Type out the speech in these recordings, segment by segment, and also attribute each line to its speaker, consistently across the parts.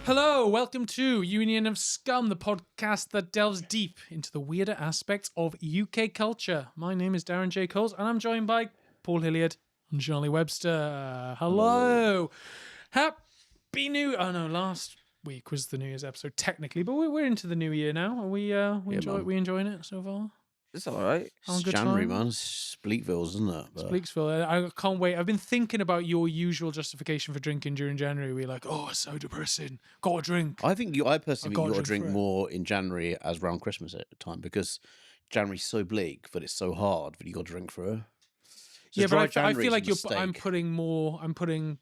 Speaker 1: Hello, welcome to Union of Scum, the podcast that delves deep into the weirder aspects of UK culture. My name is Darren J. Coles, and I'm joined by Paul Hilleard and Johnny Webster. Hello. Happy New... Oh, no, last week was the New Year's episode, technically, but we're into the new year now. Are we enjoying it so far?
Speaker 2: It's all right.
Speaker 1: It's
Speaker 2: January, man. It's Bleakville's, isn't it?
Speaker 1: It's Bleaksville. I can't wait. I've been thinking about your usual justification for drinking during January. We're like, oh, it's so depressing. Got to drink.
Speaker 2: I personally think you got to drink
Speaker 1: for it.
Speaker 2: more in January as around Christmas at the time because January's so bleak, but it's so hard that you got to drink for it. So
Speaker 1: Yeah, but I feel
Speaker 2: January's
Speaker 1: like
Speaker 2: a mistake.
Speaker 1: I'm putting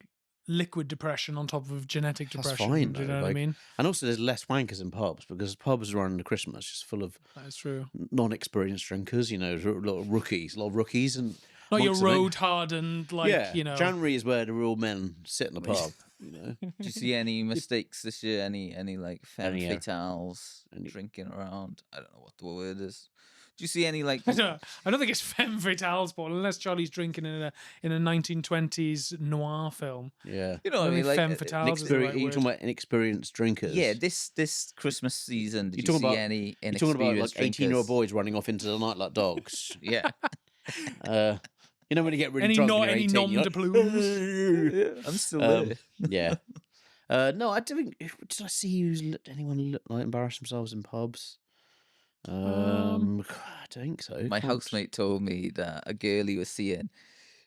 Speaker 1: liquid depression on top of genetic depression.
Speaker 2: That's fine.
Speaker 1: Do you
Speaker 2: though,
Speaker 1: know what I mean?
Speaker 2: And also, there's less wankers in pubs because pubs around the Christmas just full of
Speaker 1: That is true.
Speaker 2: non-experienced drinkers. You know, a lot of rookies, and
Speaker 1: Not your
Speaker 2: monks and
Speaker 1: road hardened,
Speaker 2: January is where the real men sit in the pub. You know,
Speaker 3: Do you see any mistakes this year? Any like femme
Speaker 2: Any,
Speaker 3: fatales drinking around? I don't know what the word is. Do you see any like?
Speaker 1: I don't think it's femme fatales, Paul, unless Charlie's drinking in a 1920s noir film.
Speaker 2: yeah.
Speaker 3: You know what I mean? Like,
Speaker 1: femme fatales is the right
Speaker 2: You're
Speaker 1: word.
Speaker 2: talking about inexperienced drinkers.
Speaker 3: yeah, this Christmas season, did
Speaker 2: You're
Speaker 3: you see
Speaker 2: talking about-
Speaker 3: any
Speaker 2: You're talking
Speaker 3: inexperienced
Speaker 2: about like 18-year-old
Speaker 3: drinkers?
Speaker 2: boys running off into the night like dogs.
Speaker 3: Yeah,
Speaker 2: You know when you get really
Speaker 1: Any
Speaker 2: drunk
Speaker 1: no-
Speaker 2: when you're
Speaker 1: any
Speaker 2: 18,
Speaker 1: nom
Speaker 2: you're
Speaker 1: de
Speaker 2: like,
Speaker 1: plumes?
Speaker 3: I'm still there.
Speaker 2: yeah. No, I don't. Did I see anyone like embarrass themselves in pubs? I don't think so.
Speaker 3: My
Speaker 2: Can't-
Speaker 3: housemate told me that a girl he was seeing,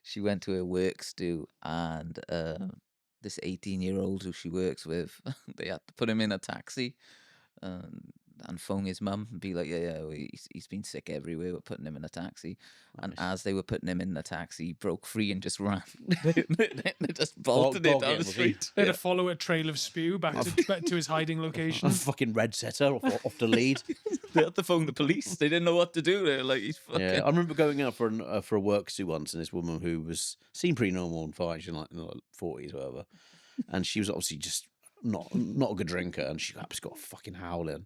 Speaker 3: she went to her works do, and this 18-year-old who she works with, they had to put him in a taxi and phone his mum and be like, he's been sick everywhere. We're putting him in a taxi. And as they were putting him in the taxi, he broke free and just ran. They just bolted it
Speaker 2: Bog
Speaker 3: down
Speaker 2: him,
Speaker 3: the
Speaker 2: was he?
Speaker 3: street.
Speaker 1: They had to follow a trail of spew back to his hiding location.
Speaker 2: A fucking red setter off the lead.
Speaker 3: They had to phone the police. They didn't know what to do. They're like, he's fucking...
Speaker 2: Yeah, I remember going out for a work suit once, and this woman who seemed pretty normal and fine, she's like in the 40s or whatever, and she was obviously just not a good drinker, and she just got fucking howling.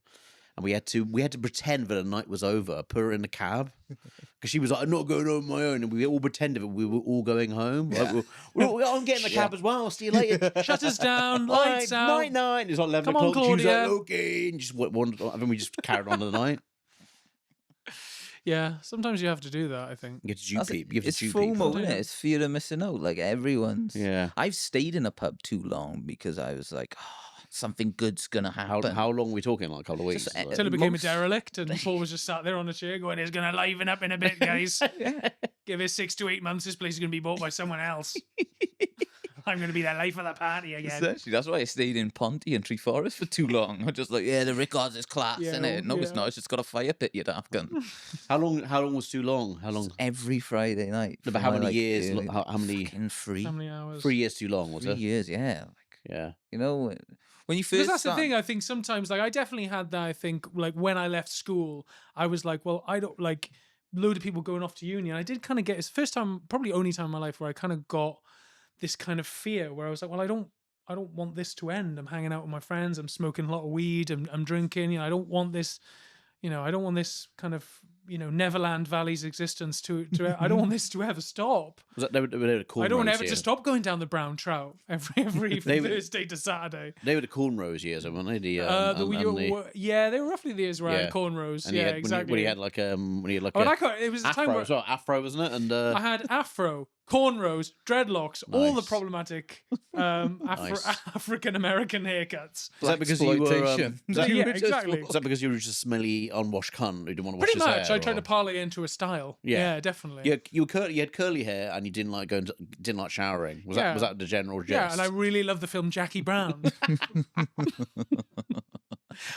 Speaker 2: And we had to pretend that the night was over, put her in the cab, because she was like, I'm not going home on my own. And we all pretended that we were all going home. Like, I'm getting the cab as well. See you later.
Speaker 1: Shutters down, lights out.
Speaker 2: Night. It's like 11
Speaker 1: Come on,
Speaker 2: o'clock. She was
Speaker 1: Claudia.
Speaker 2: like, okay. And just wandered on. I think we just carried on to the night.
Speaker 1: Yeah, sometimes you have to do that, I think.
Speaker 2: You have to dupe people. You have to
Speaker 3: It's
Speaker 2: dupe
Speaker 3: FOMO,
Speaker 2: people.
Speaker 3: isn't it? It's fear of missing out. Like everyone's.
Speaker 2: Yeah.
Speaker 3: I've stayed in a pub too long because I was like, something good's gonna happen.
Speaker 2: How long are we talking? Like a couple of weeks?
Speaker 3: Just,
Speaker 2: Like-
Speaker 1: Until it became
Speaker 3: Most-
Speaker 1: a derelict, and Paul was just sat there on a chair going, it's going to liven up in a bit, guys. Give it 6 to 8 months, this place is going to be bought by someone else. I'm going to be the life of the party again.
Speaker 3: Essentially, that's why I stayed in Ponty and Tree Forest for too long. I'm just like, the records is class,
Speaker 1: Yeah,
Speaker 3: innit? No, it's
Speaker 1: yeah.
Speaker 3: not. It's just got a fire pit, you daft gun.
Speaker 2: How long was too long? How long?
Speaker 3: Every Friday night.
Speaker 2: No, but how
Speaker 3: for
Speaker 2: many
Speaker 3: my,
Speaker 2: years?
Speaker 3: early-
Speaker 2: How many?
Speaker 3: Fucking free.
Speaker 1: How many hours?
Speaker 2: 3 years too long, was
Speaker 3: 3
Speaker 2: it?
Speaker 3: years, yeah. Like,
Speaker 2: Yeah.
Speaker 3: you know, when you
Speaker 1: Because
Speaker 3: first
Speaker 1: that's the
Speaker 3: start-
Speaker 1: thing, I think sometimes, like, I definitely had that, I think, like, when I left school, I was like, well, I don't, like, load of people going off to uni, and I did kind of get, it's the first time, probably only time in my life where I kind of got this kind of fear, where I was like, well, I don't want this to end. I'm hanging out with my friends, I'm smoking a lot of weed, I'm drinking, I don't want this, I don't want this kind of, Neverland Valley's existence to I don't want this to ever stop.
Speaker 2: Was that they were the cornrows
Speaker 1: I don't want ever
Speaker 2: years?
Speaker 1: to stop going down the brown trout every
Speaker 2: They were-
Speaker 1: Thursday to Saturday.
Speaker 2: They were the cornrows years, weren't they?
Speaker 1: They were roughly the years where I had cornrows.
Speaker 2: and
Speaker 1: Yeah,
Speaker 2: he had,
Speaker 1: exactly.
Speaker 2: When he had like
Speaker 1: Oh, and I can't, it was a time
Speaker 2: afro
Speaker 1: where
Speaker 2: as well. Afro, wasn't it? And
Speaker 1: I had afro, cornrows, dreadlocks, all the
Speaker 2: Nice.
Speaker 1: problematic
Speaker 2: Nice.
Speaker 1: African American haircuts.
Speaker 2: is that because you were?
Speaker 3: Blaxploitation.
Speaker 2: Is that,
Speaker 1: Yeah, exactly.
Speaker 2: is that because you were just a smelly, unwashed cunt who didn't want to wash
Speaker 1: Pretty
Speaker 2: his
Speaker 1: much,
Speaker 2: hair?
Speaker 1: I tried
Speaker 2: or-
Speaker 1: to parlay into a style. Yeah, definitely.
Speaker 2: Yeah, you had curly hair and you didn't like didn't like showering. Was
Speaker 1: Yeah.
Speaker 2: that the general gist?
Speaker 1: Yeah, and I really love the film Jackie Brown.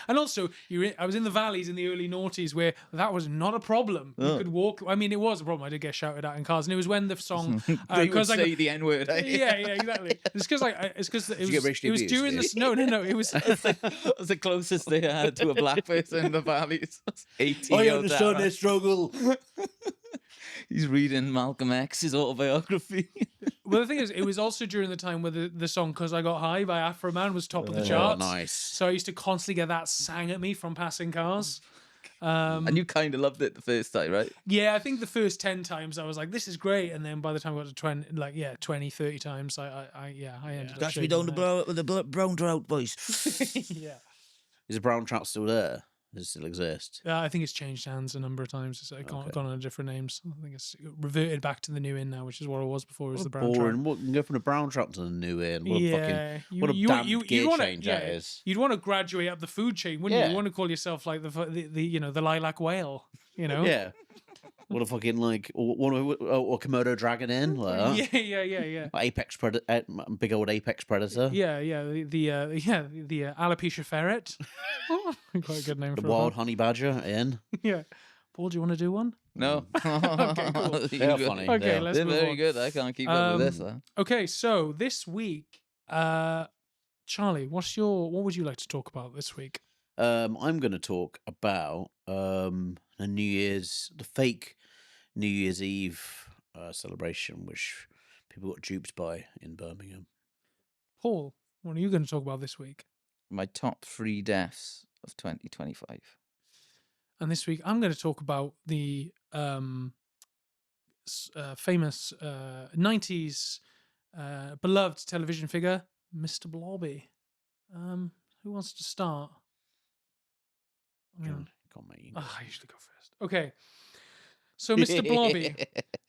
Speaker 1: And also, I was in the valleys in the early noughties where that was not a problem. You could walk. I mean, it was a problem. I did get shouted at in cars, and it was when the song.
Speaker 3: They would
Speaker 1: 'cause I-
Speaker 3: say the N-word.
Speaker 1: yeah, exactly. It's because it
Speaker 2: you get
Speaker 1: was
Speaker 2: racially abused?
Speaker 1: during this. No. It was.
Speaker 3: That's the closest they had to a black person in the valleys. 18
Speaker 2: I
Speaker 3: year old
Speaker 2: understand
Speaker 3: Darren.
Speaker 2: their struggle.
Speaker 3: He's reading Malcolm X's autobiography.
Speaker 1: Well, the thing is, it was also during the time where the song "Cause I Got High" by Afro Man was top of the
Speaker 2: Oh,
Speaker 1: charts.
Speaker 2: nice.
Speaker 1: So I used to constantly get that sang at me from passing cars.
Speaker 3: And you kind of loved it the first time, right?
Speaker 1: Yeah, I think the first 10 times I was like, this is great. And then by the time I got to 20, 30 times, I ended up
Speaker 4: Catch me
Speaker 1: shaking
Speaker 4: down
Speaker 1: my
Speaker 4: the blow with the brown trout, boys.
Speaker 1: head. Yeah.
Speaker 2: Is the brown trout still there? Does it still exist?
Speaker 1: I think it's changed hands a number of times. It's gone under different names. I think it's reverted back to the new inn now, which is what it was before. It was the brown trout.
Speaker 2: Boring. What can go from the brown trout to the new inn? What a fucking what a
Speaker 1: you-
Speaker 2: damn
Speaker 1: you-
Speaker 2: gear
Speaker 1: you'd wanna-
Speaker 2: change that is.
Speaker 1: You'd want to graduate up the food chain, wouldn't you?
Speaker 2: Yeah.
Speaker 1: You want to call yourself like the lilac whale, you know?
Speaker 2: Yeah. What a fucking or Komodo dragon in like that.
Speaker 1: Yeah.
Speaker 2: Apex predator, big old apex predator.
Speaker 1: Yeah. The alopecia ferret. Quite a good name
Speaker 2: The
Speaker 1: for
Speaker 2: wild
Speaker 1: a
Speaker 2: honey badger in.
Speaker 1: Yeah. Paul, do you want to do one?
Speaker 3: No.
Speaker 1: Okay, cool.
Speaker 2: They are funny.
Speaker 1: Okay,
Speaker 2: they are.
Speaker 1: let's
Speaker 3: They're
Speaker 1: move
Speaker 3: very
Speaker 1: on.
Speaker 3: good. I can't keep up with this. Huh?
Speaker 1: Okay, so this week, Charlie, what would you like to talk about this week?
Speaker 2: I'm going to talk about the fake New Year's Eve celebration, which people got duped by in Birmingham.
Speaker 1: Paul, what are you going to talk about this week?
Speaker 3: My top 3 deaths of 2025.
Speaker 1: And this week, I'm going to talk about the famous 90s beloved television figure, Mr. Blobby. Who wants to start?
Speaker 2: Come on, mate. you can go.
Speaker 1: I usually go first. Okay. So, Mr. Blobby.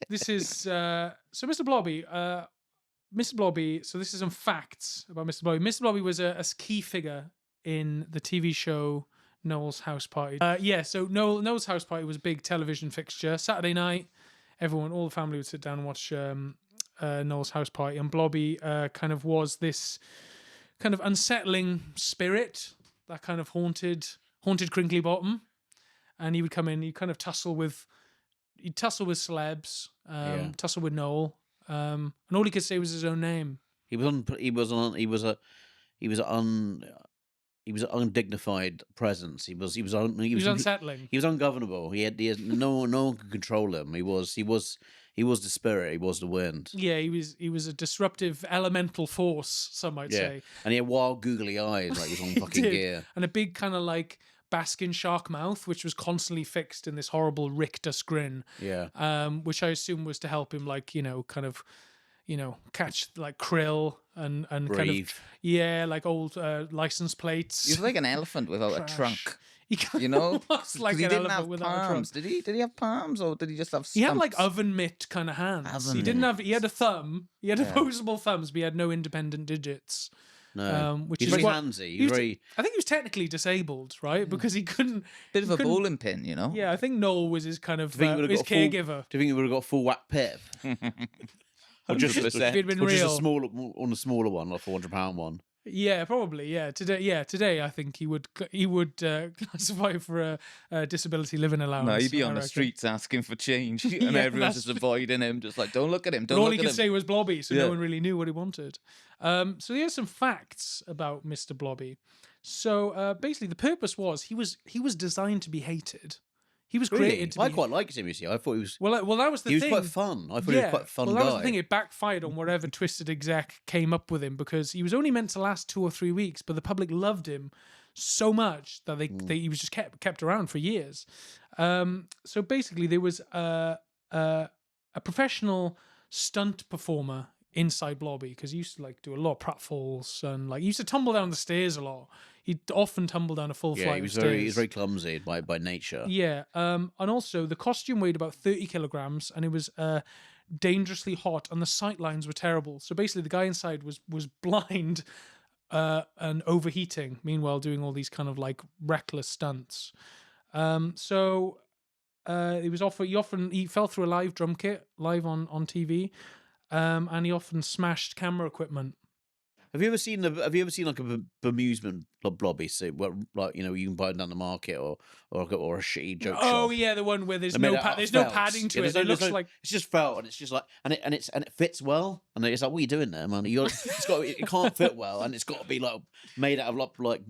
Speaker 1: This is so Mr. Blobby. Mr. Blobby. So this is some facts about Mr. Blobby. Mr. Blobby was a key figure in the TV show Noel's House Party. So Noel's House Party was a big television fixture. Saturday night, all the family would sit down and watch Noel's House Party, and Blobby kind of was this kind of unsettling spirit that kind of haunted Crinkly Bottom, and he would come in. He'd kind of tussle with celebs, tussle with Noel, and all he could say was his own name.
Speaker 2: He was an undignified presence. He was
Speaker 1: Unsettling.
Speaker 2: He was ungovernable. He had no one could control him. He was the spirit. He was the wind.
Speaker 1: Yeah, he was a disruptive elemental force, some might say.
Speaker 2: And he had wild googly eyes, like he was on fucking
Speaker 1: Did.
Speaker 2: gear.
Speaker 1: And a big kind of like Baskin shark mouth, which was constantly fixed in this horrible rictus grin.
Speaker 2: Yeah.
Speaker 1: Which I assume was to help him, like, catch like krill and
Speaker 2: Breathe.
Speaker 1: kind of like old license plates.
Speaker 3: He was like an elephant without a
Speaker 1: Trash.
Speaker 3: trunk.
Speaker 1: He kind
Speaker 3: You know,
Speaker 1: of was like
Speaker 3: he
Speaker 1: an
Speaker 3: didn't
Speaker 1: elephant
Speaker 3: have
Speaker 1: without a trunk.
Speaker 3: palms. Did he have palms, or did he just have?
Speaker 1: He had like
Speaker 3: stumps?
Speaker 1: oven mitt kind of hands.
Speaker 3: Oven
Speaker 1: He didn't
Speaker 3: mitt.
Speaker 1: have. He had a thumb. He had opposable thumbs, but he had no independent digits.
Speaker 2: No.
Speaker 1: Which
Speaker 2: He's
Speaker 1: is
Speaker 2: very
Speaker 1: what,
Speaker 2: handsy.
Speaker 1: he was-
Speaker 2: Very.
Speaker 1: I think he was technically disabled, right? Because he couldn't.
Speaker 3: Bit of
Speaker 1: he
Speaker 3: a
Speaker 1: couldn't-
Speaker 3: bowling pin, you know.
Speaker 1: Yeah, I think Noel was his kind of
Speaker 2: Do you think he would've
Speaker 1: his
Speaker 2: got a full-
Speaker 1: caregiver.
Speaker 2: Do you think he would have got a full whack pip? Or just
Speaker 3: 100%.
Speaker 1: If he'd been
Speaker 2: or just a
Speaker 1: real.
Speaker 2: smaller one, like £400 one.
Speaker 1: Yeah, probably. Yeah, today I think he would classify for a disability living allowance.
Speaker 3: No, he'd be
Speaker 1: I
Speaker 3: on the
Speaker 1: reckon.
Speaker 3: streets asking for change, and
Speaker 1: Yeah,
Speaker 3: everyone's
Speaker 1: that's
Speaker 3: just avoiding him, just like, don't look at him,
Speaker 1: But
Speaker 3: don't
Speaker 1: all
Speaker 3: look
Speaker 1: he
Speaker 3: at
Speaker 1: could
Speaker 3: him.
Speaker 1: say was Blobby, so
Speaker 3: Yeah.
Speaker 1: no one really knew what he wanted. So here's some facts about Mr. Blobby. So basically, the purpose was he was designed to be hated. He was created to
Speaker 2: I
Speaker 1: be.
Speaker 2: quite liked him. You see, I thought he was.
Speaker 1: Well, that was the
Speaker 2: He was
Speaker 1: thing.
Speaker 2: quite fun. I thought he was quite a fun
Speaker 1: well,
Speaker 2: guy.
Speaker 1: that was the thing. It backfired on whatever twisted exec came up with him, because he was only meant to last 2 or 3 weeks, but the public loved him so much that he was just kept around for years. So basically, there was a professional stunt performer inside Blobby, because he used to like do a lot of pratfalls, and like he used to tumble down the stairs a lot. He'd often tumble down a full
Speaker 2: Yeah,
Speaker 1: flight
Speaker 2: he was
Speaker 1: of stairs.
Speaker 2: he was very clumsy by nature.
Speaker 1: Yeah, and also the costume weighed about 30 kilograms, and it was dangerously hot, and the sight lines were terrible. So basically, the guy inside was blind and overheating. Meanwhile, doing all these kind of like reckless stunts. So he fell through a live drum kit live on TV, and he often smashed camera equipment.
Speaker 2: Have you ever seen like a bemusement Blobby suit? Where, like, you can buy them down the market or a shitty joke shop.
Speaker 1: Oh yeah, the one where there's
Speaker 2: They made
Speaker 1: no
Speaker 2: it out of
Speaker 1: there's no
Speaker 2: felt.
Speaker 1: padding to
Speaker 2: Yeah,
Speaker 1: it.
Speaker 2: there's
Speaker 1: It
Speaker 2: no-
Speaker 1: looks
Speaker 2: there's no-
Speaker 1: like
Speaker 2: it's just felt, and it's just like and it fits well, and it's like, what are you doing there, man? It can't fit well, and it's got to be like made out of like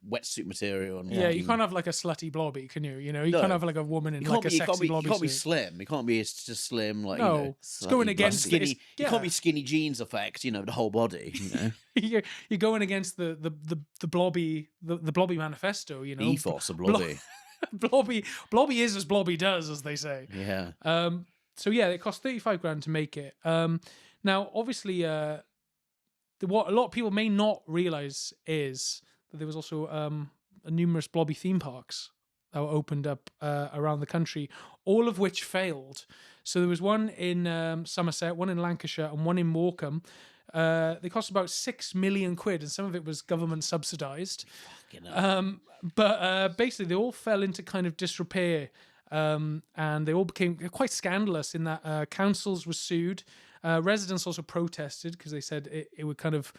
Speaker 2: wetsuit material. And
Speaker 1: yeah, you can't have like a slutty Blobby, can you? You
Speaker 2: No.
Speaker 1: can't have like a woman in like a sexy
Speaker 2: you
Speaker 1: Blobby
Speaker 2: can't be
Speaker 1: suit.
Speaker 2: slim. You can't be just slim. Like
Speaker 1: No, it's going
Speaker 2: like
Speaker 1: against
Speaker 2: skinny.
Speaker 1: it's-
Speaker 2: You
Speaker 1: yeah.
Speaker 2: can't be skinny jeans effect. The whole body.
Speaker 1: You're going against the Blobby the Blobby manifesto,
Speaker 2: The ethos of Blobby.
Speaker 1: Blobby is as Blobby does, as they say.
Speaker 2: Yeah.
Speaker 1: So yeah, it cost 35 grand to make it. Now, obviously, what a lot of people may not realize is that there was also numerous Blobby theme parks that were opened up around the country, all of which failed. So there was one in Somerset, one in Lancashire, and one in Morecambe. They cost about £6 million, and some of it was government subsidised. But basically, they all fell into kind of disrepair, and they all became quite scandalous in that councils were sued. Residents also protested because they said it would kind of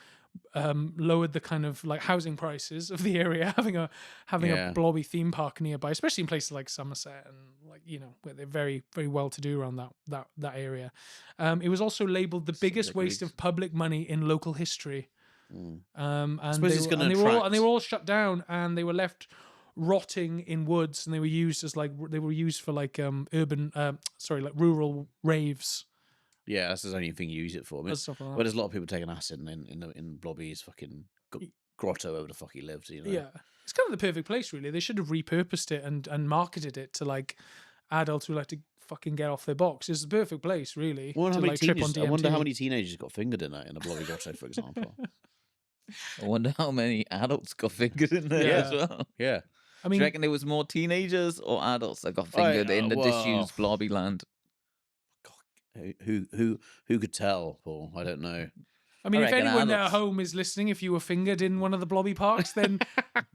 Speaker 1: lowered the kind of like housing prices of the area, having a Blobby theme park nearby, especially in places like Somerset and like, you know, where they're very, very well to do around that area. It was also labelled the biggest waste of public money in local history. And they were all shut down, and they were left rotting in woods, and they were used for rural raves.
Speaker 2: Yeah, that's the only thing you use it for. I mean, well, there's a lot of people taking acid in Blobby's fucking grotto, wherever the fuck he lives. You know?
Speaker 1: Yeah, it's kind of the perfect place, really. They should have repurposed it and marketed it to like adults who like to fucking get off their box. It's the perfect place, really.
Speaker 2: I wonder how many teenagers got fingered in a Blobby grotto, for example.
Speaker 3: I wonder how many adults got fingered in there as well.
Speaker 2: Yeah.
Speaker 1: I mean,
Speaker 3: do you reckon there was more teenagers or adults that got fingered in the disused Blobby land?
Speaker 2: Who could tell, Paul? I don't know.
Speaker 1: I mean, if anyone at home is listening, if you were fingered in one of the Blobby parks, then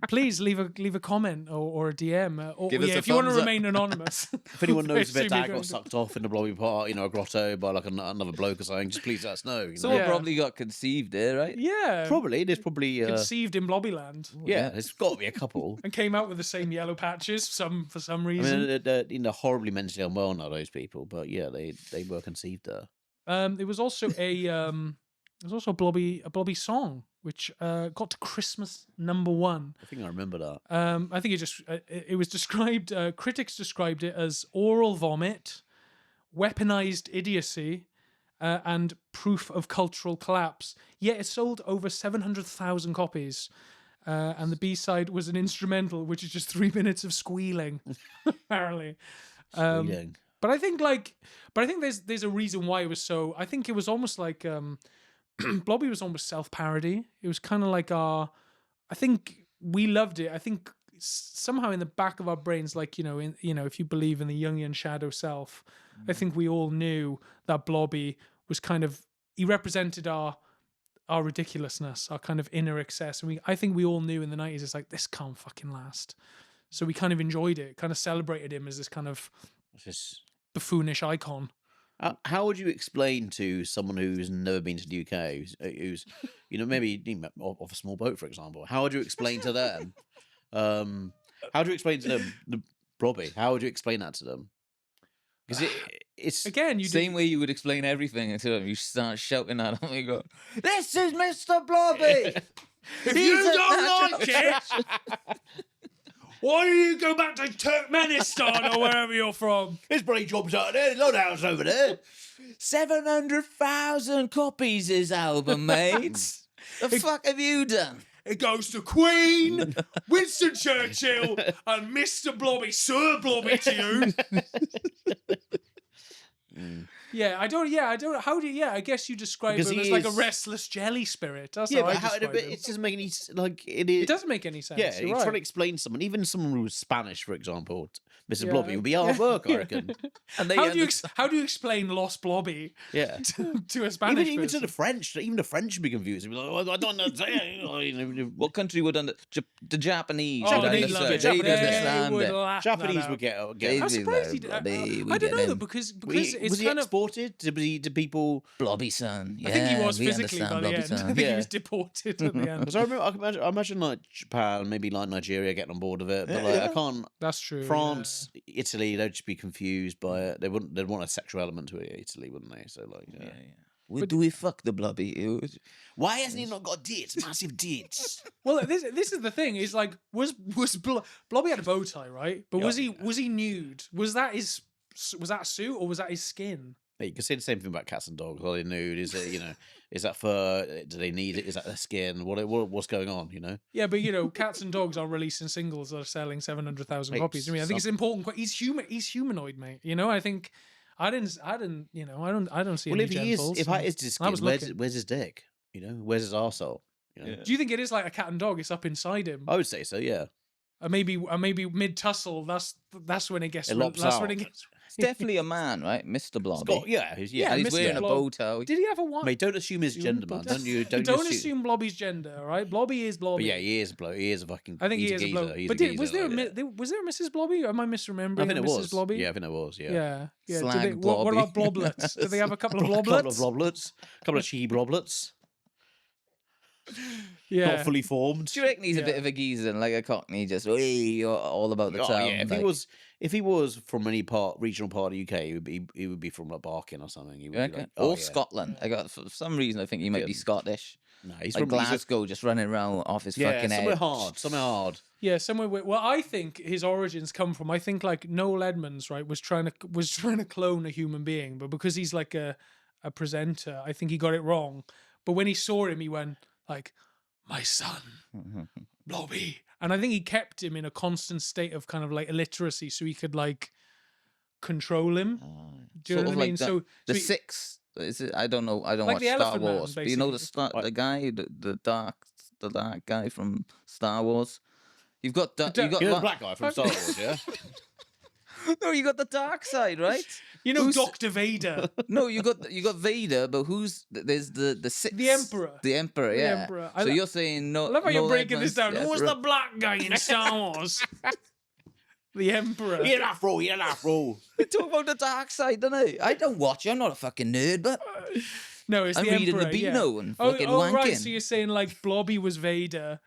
Speaker 1: please leave a comment or a DM. Or if you want to remain anonymous.
Speaker 2: If anyone knows if their dad got sucked off in the Blobby park, a grotto by like another bloke or something, just please let us know.
Speaker 3: Someone probably got conceived there, right?
Speaker 1: Yeah,
Speaker 2: probably. There's probably
Speaker 1: conceived in Blobbyland.
Speaker 2: Yeah, there's got to be a couple.
Speaker 1: And came out with the same yellow patches for some reason.
Speaker 2: I mean, they're horribly mentally unwell now, those people. But yeah, they were conceived there.
Speaker 1: There was also a Blobby song which got to Christmas #1.
Speaker 2: I think I remember that.
Speaker 1: I think it was described. Critics described it as oral vomit, weaponized idiocy, and proof of cultural collapse. Yet it sold over 700,000 copies, and the B-side was an instrumental, which is just 3 minutes of squealing, apparently.
Speaker 2: Squealing.
Speaker 1: But I think there's a reason why it was so. I think it was almost like. Blobby was almost self-parody. It was kind of like I think we loved it. I think somehow in the back of our brains, like, if you believe in the Jungian shadow self, I think we all knew that Blobby was he represented our ridiculousness, our kind of inner excess. And I think we all knew in the 90s, it's like, this can't fucking last. So we kind of enjoyed it, kind of celebrated him as this kind of buffoonish icon.
Speaker 2: How would you explain to someone who's never been to the UK, who's maybe off a small boat, for example? How would you explain to them? How do you explain to them the Blobby? How would you explain that to them? Because it's
Speaker 1: again,
Speaker 3: same way you would explain everything to them. You start shouting at them. You go, "This is Mr. Blobby.
Speaker 1: If you don't like it." Why don't you go back to Turkmenistan or wherever you're from?
Speaker 2: There's bloody jobs out there. There's load of houses over there.
Speaker 3: 700,000 copies his album, mate. The fuck have you done?
Speaker 1: It goes to Queen, Winston Churchill, and Mr. Blobby, Sir Blobby to you. I guess you describe him as like a restless jelly spirit. That's how I describe him.
Speaker 2: It doesn't make any
Speaker 1: It doesn't make any sense.
Speaker 2: Yeah, you're trying to explain someone, even someone who was Spanish, for example, Mr. Blobby would be hard work, I reckon.
Speaker 3: And
Speaker 1: how do you explain Lost Blobby?
Speaker 2: Yeah,
Speaker 1: to a Spanish
Speaker 2: even to the French. Even the French would be confused. They'd be like, I don't know.
Speaker 3: What country would the Japanese?
Speaker 1: Japanese love it.
Speaker 2: Japanese would get.
Speaker 1: I'm surprised I don't know though, because it's
Speaker 2: was he
Speaker 1: kind of
Speaker 2: exported? Did people?
Speaker 3: Blobby son. Yeah,
Speaker 1: I think he was physically by the end.
Speaker 3: Son.
Speaker 1: I think he was deported at the end.
Speaker 2: Because I imagine like Japan, maybe like Nigeria, getting on board with it. But I can't.
Speaker 1: That's true.
Speaker 2: France, Italy, they'd just be confused by it. They'd want a sexual element to it. Italy, wouldn't they? So like,
Speaker 3: yeah. Do we fuck the Blobby?
Speaker 2: Why hasn't he not got tits? Massive tits.
Speaker 1: Well, this is the thing. Is like was Blobby had a bow tie, right? But was he nude? Was that a suit or was that his skin?
Speaker 2: You can say the same thing about cats and dogs. Are they nude? Is it, is that fur? Do they need it? Is that their skin? What's going on?
Speaker 1: Yeah, but cats and dogs are releasing singles that are selling 700,000
Speaker 2: Mate,
Speaker 1: copies. I mean, I think it's important. He's human. He's humanoid, mate. I think I don't see
Speaker 2: Well,
Speaker 1: any
Speaker 2: if he is,
Speaker 1: genitals.
Speaker 2: if that is his
Speaker 1: I was
Speaker 2: skin,
Speaker 1: looking.
Speaker 2: where's his dick? Where's his arsehole?
Speaker 3: Yeah.
Speaker 1: Do you think it is like a cat and dog? It's up inside him.
Speaker 2: I would say so. Yeah.
Speaker 1: Maybe mid tussle. That's when it gets.
Speaker 2: It lops
Speaker 1: that's when
Speaker 2: out.
Speaker 1: it gets.
Speaker 3: It's definitely a man, right? Mr. Blobby.
Speaker 2: Scott, yeah.
Speaker 1: Yeah,
Speaker 3: And he's
Speaker 1: Mr.
Speaker 3: wearing a
Speaker 1: Blob.
Speaker 3: bow tie.
Speaker 1: Did he have a wife?
Speaker 2: Mate, don't assume his gender, man. Don't you? Don't,
Speaker 1: Don't
Speaker 2: you
Speaker 1: assume Blobby's gender. All right, Blobby is Blobby.
Speaker 2: But yeah, he is a bloke. He is a fucking.
Speaker 1: I think
Speaker 2: he's
Speaker 1: he is a
Speaker 2: geezer.
Speaker 1: bloke.
Speaker 2: He's
Speaker 1: But
Speaker 2: a
Speaker 1: was there
Speaker 2: geezer,
Speaker 1: was there a Mrs. Blobby? Or am I misremembering?
Speaker 2: I think it
Speaker 1: Mrs.
Speaker 2: was.
Speaker 1: Blobby?
Speaker 2: Yeah, I think it was. Yeah.
Speaker 1: Yeah. Yeah.
Speaker 3: Slag
Speaker 1: What
Speaker 3: Blobby.
Speaker 1: about bloblets? Do they have a couple of
Speaker 2: A couple of
Speaker 1: bloblets?
Speaker 2: bloblets. A couple of cheeky bloblets.
Speaker 1: Yeah.
Speaker 2: Not fully formed.
Speaker 3: Do you reckon he's a
Speaker 1: Yeah.
Speaker 3: bit of a geezer, like a cockney, just all about the
Speaker 2: Oh,
Speaker 3: town?
Speaker 2: yeah. If he was from any regional part of the UK, he would be from like Barking or something. He would
Speaker 3: You
Speaker 2: be
Speaker 3: reckon?
Speaker 2: like,
Speaker 3: Or
Speaker 2: yeah.
Speaker 3: Scotland. For some reason, I think he might be
Speaker 2: Yeah.
Speaker 3: Scottish.
Speaker 2: No, he's
Speaker 3: Like
Speaker 2: from he's a-
Speaker 3: Glasgow, just running around off his fucking
Speaker 2: somewhere
Speaker 3: head.
Speaker 2: hard. Somewhere hard.
Speaker 1: Yeah, somewhere where, well, I think his origins come from. I think like Noel Edmonds, right, was trying to clone a human being, but because he's like a presenter, I think he got it wrong. But when he saw him, he went like, "My son, Blobby," and I think he kept him in a constant state of kind of like illiteracy, so he could like control him. Do you know what I mean?
Speaker 3: The
Speaker 1: so he-
Speaker 3: Six. Is it? I don't know. I don't
Speaker 1: Like
Speaker 3: watch
Speaker 1: the
Speaker 3: Star
Speaker 1: Elephant Man,
Speaker 3: Wars. But you know
Speaker 1: basically.
Speaker 3: the guy, the dark guy from Star Wars. You've got you got
Speaker 2: You're the black guy from Star Wars, yeah?
Speaker 3: no, you got the dark side, right?
Speaker 1: Who's Dr. Vader?
Speaker 3: No, you got Vader, but there's the Six,
Speaker 1: The Emperor.
Speaker 3: the Emperor, yeah.
Speaker 1: Emperor.
Speaker 3: So you're saying no?
Speaker 1: I love how you're
Speaker 3: no
Speaker 1: breaking this down.
Speaker 3: Edmonds,
Speaker 1: Who was
Speaker 3: yeah,
Speaker 1: the black guy in Star Wars? The Emperor.
Speaker 2: He had an afro.
Speaker 3: They talk about the dark side, don't they? I don't watch it. I'm not a fucking nerd, but
Speaker 1: No, it's
Speaker 3: I'm
Speaker 1: the
Speaker 3: reading
Speaker 1: Emperor.
Speaker 3: the
Speaker 1: yeah.
Speaker 3: Beano and
Speaker 1: Oh,
Speaker 3: fucking
Speaker 1: right.
Speaker 3: wanking.
Speaker 1: So you're saying like Blobby was Vader,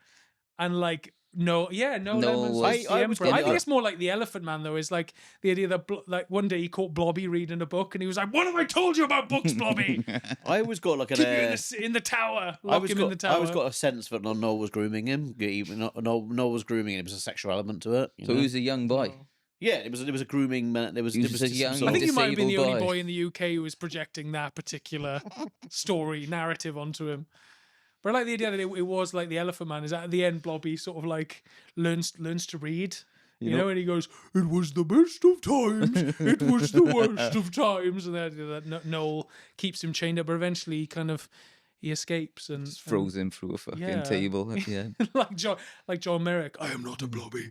Speaker 1: and like no
Speaker 3: Noel
Speaker 1: Lemons was
Speaker 3: was-
Speaker 1: the
Speaker 2: I was
Speaker 1: Emperor.
Speaker 2: getting-
Speaker 1: I think it's more like the Elephant Man though. Is like the idea that like one day he caught Blobby reading a book, and he was like, "What have I told you about books, Blobby?
Speaker 2: I always got like
Speaker 1: Keep you
Speaker 2: an.
Speaker 1: in the tower.
Speaker 2: I
Speaker 1: Lock
Speaker 2: always
Speaker 1: him in the
Speaker 2: got.
Speaker 1: tower."
Speaker 2: I always got a sense that Noel was grooming him. Noel was grooming him. There was a sexual element to it.
Speaker 3: So who's a young boy?
Speaker 1: Oh.
Speaker 2: Yeah, it was a grooming. There was
Speaker 3: He was
Speaker 2: there was
Speaker 3: a
Speaker 2: some
Speaker 3: young-
Speaker 2: sort
Speaker 1: I
Speaker 2: of-
Speaker 1: think you might have been the
Speaker 3: disabled
Speaker 1: only
Speaker 3: boy.
Speaker 1: boy in the UK who was projecting that particular story narrative onto him. But I like the idea that it was like the Elephant Man. Is at the end, Blobby sort of like learns to read. You know, and he goes, "It was the best of times. It was the worst of times." And that Noel keeps him chained up, but eventually he escapes and
Speaker 3: Just throws him through a fucking
Speaker 1: Yeah.
Speaker 3: table at the end.
Speaker 1: like John Merrick. I am not a Blobby.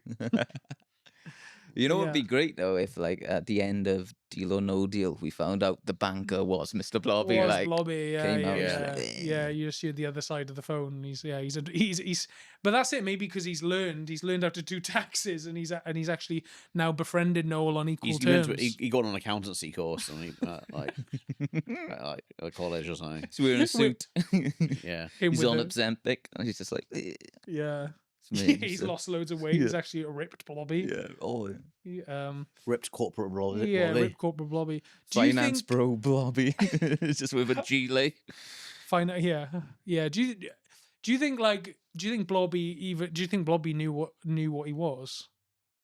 Speaker 3: You know, it'd be
Speaker 1: Yeah.
Speaker 3: great though if, like, at the end of Deal or No Deal, we found out the banker was Mr. Blobby.
Speaker 1: Was
Speaker 3: Like,
Speaker 1: Blobby, yeah,
Speaker 3: came
Speaker 1: yeah,
Speaker 3: out,
Speaker 1: yeah.
Speaker 3: just like,
Speaker 1: Yeah, you just hear the other side of the phone. He's but that's it. Maybe because he's learned how to do taxes, and he's actually now befriended Noel on equal
Speaker 2: He went
Speaker 1: terms.
Speaker 2: to- he got an accountancy course and like at college or something.
Speaker 3: he's wearing a suit.
Speaker 2: Yeah.
Speaker 1: Him
Speaker 3: He's
Speaker 1: with
Speaker 3: on
Speaker 1: the-
Speaker 3: Ozempic, and he's just like,
Speaker 1: yeah.
Speaker 3: it's me,
Speaker 1: He's
Speaker 3: so-
Speaker 1: lost loads of weight. He's actually a ripped Blobby.
Speaker 3: Yeah. Oh,
Speaker 1: He,
Speaker 2: Ripped corporate role.
Speaker 1: yeah, ripped corporate Blobby. Do you
Speaker 3: finance
Speaker 1: think?
Speaker 3: bro Blobby. It's just with a gilet.
Speaker 1: Yeah. Do you think Blobby do you think Blobby knew what he was?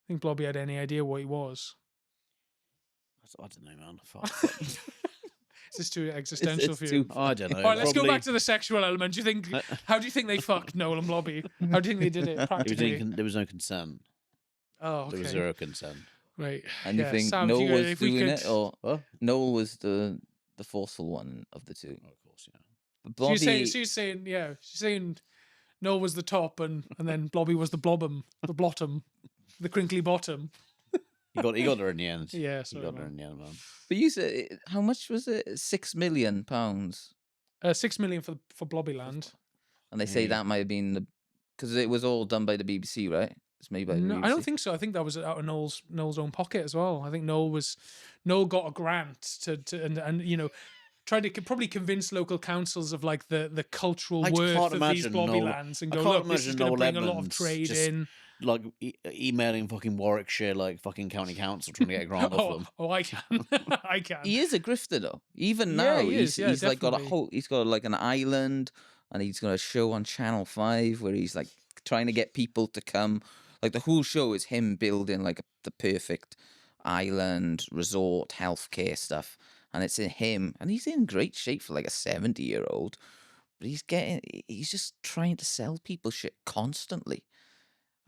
Speaker 1: Think Blobby had any idea what he was?
Speaker 2: I don't know, man. Fuck.
Speaker 1: Is this too existential
Speaker 3: It's
Speaker 1: for you?
Speaker 3: too-
Speaker 2: I don't know.
Speaker 1: All right, let's go
Speaker 2: Probably-
Speaker 1: back to the sexual element. Do you think? How do you think they fucked Noel and Blobby? How do you think they did it practically?
Speaker 2: There was no consent.
Speaker 1: Oh,
Speaker 2: There was
Speaker 1: okay.
Speaker 2: zero consent.
Speaker 1: Right.
Speaker 3: And you
Speaker 1: Yeah,
Speaker 3: think
Speaker 1: Sam, if
Speaker 3: Noel
Speaker 1: you-
Speaker 3: was
Speaker 1: if we
Speaker 3: doing
Speaker 1: could-
Speaker 3: it, or
Speaker 2: Huh?
Speaker 3: Noel was the forceful one of the two?
Speaker 2: Oh, of course, yeah.
Speaker 3: But
Speaker 1: So
Speaker 3: Blobby,
Speaker 1: she's saying Noel was the top, and then Blobby was the blobum, the blottom, the crinkly bottom.
Speaker 2: He got her in the end.
Speaker 1: Yeah,
Speaker 2: He
Speaker 1: sorry,
Speaker 2: got her
Speaker 1: man.
Speaker 2: in the end, man.
Speaker 3: but you said how much was it? £6 million,
Speaker 1: 6 million for Blobbyland.
Speaker 3: and they say
Speaker 2: Yeah.
Speaker 3: that might have been because it was all done by the BBC, right? It's made by the
Speaker 1: No,
Speaker 3: BBC.
Speaker 1: I don't think so. I think that was out of Noel's own pocket as well. I think Noel got a grant to and you know tried to probably convince local councils of like the cultural
Speaker 2: I just
Speaker 1: worth
Speaker 2: can't
Speaker 1: of these
Speaker 2: imagine
Speaker 1: Blobby
Speaker 2: Noel-
Speaker 1: lands and
Speaker 2: I
Speaker 1: go,
Speaker 2: can't
Speaker 1: look, this is
Speaker 2: imagine
Speaker 1: going to
Speaker 2: Noel
Speaker 1: bring a lot of
Speaker 2: Edmonds
Speaker 1: trade
Speaker 2: just-
Speaker 1: in.
Speaker 2: Like emailing fucking Warwickshire, like fucking county council, trying to get a grant off them.
Speaker 1: Oh, I can. I can.
Speaker 3: He is a grifter though. Even
Speaker 1: Yeah,
Speaker 3: now,
Speaker 1: he is, yeah,
Speaker 3: he's like got a
Speaker 1: definitely.
Speaker 3: whole. He's got like an island, and he's got a show on Channel 5 where he's like trying to get people to come. Like the whole show is him building like the perfect island resort healthcare stuff, and it's in him, and he's in great shape for like a 70-year-old, but he's just trying to sell people shit constantly.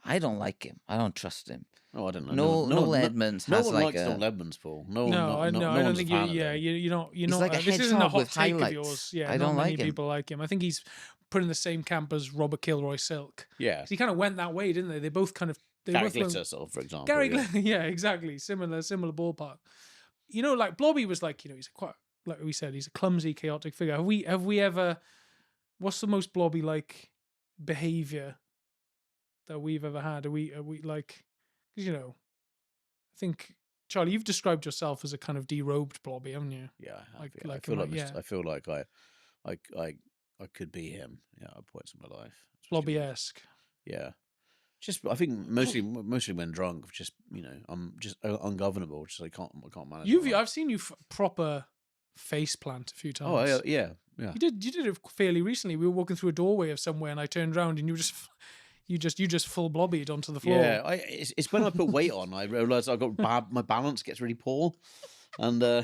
Speaker 3: I don't like him. I don't trust him.
Speaker 2: Oh, I don't know.
Speaker 3: Noel Edmonds
Speaker 2: no
Speaker 3: has
Speaker 2: one
Speaker 3: like
Speaker 2: likes
Speaker 3: a.
Speaker 2: Noel Edmonds, Paul.
Speaker 1: No, I don't
Speaker 2: one's
Speaker 1: think
Speaker 2: a fan of
Speaker 1: yeah,
Speaker 2: him.
Speaker 1: you're not.
Speaker 3: He's like a
Speaker 1: This isn't a
Speaker 3: hedgehog
Speaker 1: hot
Speaker 3: with
Speaker 1: take of
Speaker 3: highlights.
Speaker 1: yours. Yeah,
Speaker 3: I
Speaker 1: not
Speaker 3: don't
Speaker 1: many
Speaker 3: like him.
Speaker 1: people like him. I think he's put in the same camp as Robert Kilroy Silk.
Speaker 2: Yeah.
Speaker 1: 'Cause he kind of went that way, didn't they? They both kind of.
Speaker 2: Gary
Speaker 1: both went-
Speaker 2: Glitter, sort of, for example.
Speaker 1: Gary
Speaker 2: yeah.
Speaker 1: Glitter, yeah, exactly. Similar ballpark. You know, like Blobby was like, he's quite, like we said, he's a clumsy, chaotic figure. Have we ever? What's the most Blobby like behavior that we've ever had? Are we like? Because I think Charlie, you've described yourself as a kind of derobed Blobby, haven't you?
Speaker 2: Yeah, I have,
Speaker 1: Like-
Speaker 2: yeah.
Speaker 1: like
Speaker 2: I feel
Speaker 1: him,
Speaker 2: like
Speaker 1: yeah.
Speaker 2: I feel like I could be him. Yeah, at points in my life. especially when-
Speaker 1: Blobby-esque.
Speaker 2: Yeah. Just, I think mostly when drunk, just I'm just ungovernable. Just I can't manage. my life.
Speaker 1: I've seen you proper face plant a few times.
Speaker 2: Oh yeah.
Speaker 1: You did it fairly recently. We were walking through a doorway of somewhere, and I turned around, and you just full blobbied onto the floor.
Speaker 2: Yeah, it's when I put weight on, I realise I got my balance gets really poor, and do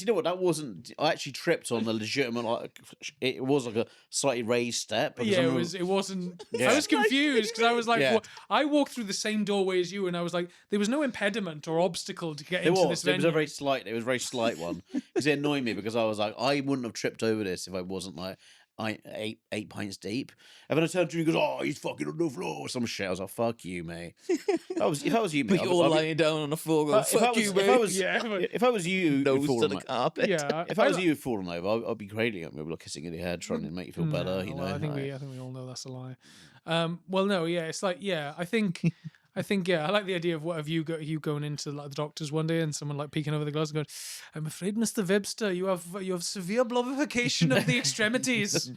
Speaker 2: you know what? That wasn't. I actually tripped on the legitimate. Like, it was like a slightly raised step. because
Speaker 1: Yeah,
Speaker 2: I
Speaker 1: it
Speaker 2: remember-
Speaker 1: wasn't.
Speaker 2: Yeah.
Speaker 1: I was confused because I was like,
Speaker 2: Yeah.
Speaker 1: I walked through the same doorway as you, and I was like, there was no impediment or obstacle to get
Speaker 2: It
Speaker 1: into
Speaker 2: was.
Speaker 1: this
Speaker 2: It was
Speaker 1: venue.
Speaker 2: a very slight. It was a very slight one because it annoyed me because I was like, I wouldn't have tripped over this if I wasn't like eight pints deep. And then I turned to you and goes, "Oh, he's fucking on the floor," or some shit. I was like, "Fuck you, mate." If I was you, mate,
Speaker 3: But you're all lying down on the floor going,
Speaker 2: if I
Speaker 3: fuck
Speaker 2: was-
Speaker 3: you,
Speaker 2: if I
Speaker 3: mate.
Speaker 2: was-
Speaker 1: Yeah, but-
Speaker 2: if I was you,
Speaker 3: Nose to
Speaker 2: fallen
Speaker 3: the
Speaker 2: over-
Speaker 3: carpet.
Speaker 1: Yeah,
Speaker 2: if I was you falling over, I'd be crazy. I'd be like kissing in your head, trying to make you feel better. You know,
Speaker 1: I think
Speaker 2: like-
Speaker 1: I think we all know that's a lie. Well, no, yeah, it's like, yeah, I think, yeah, I like the idea of you going into like the doctors one day and someone like peeking over the glass and going, "I'm afraid, Mr. Webster, you have severe blobbification of the extremities.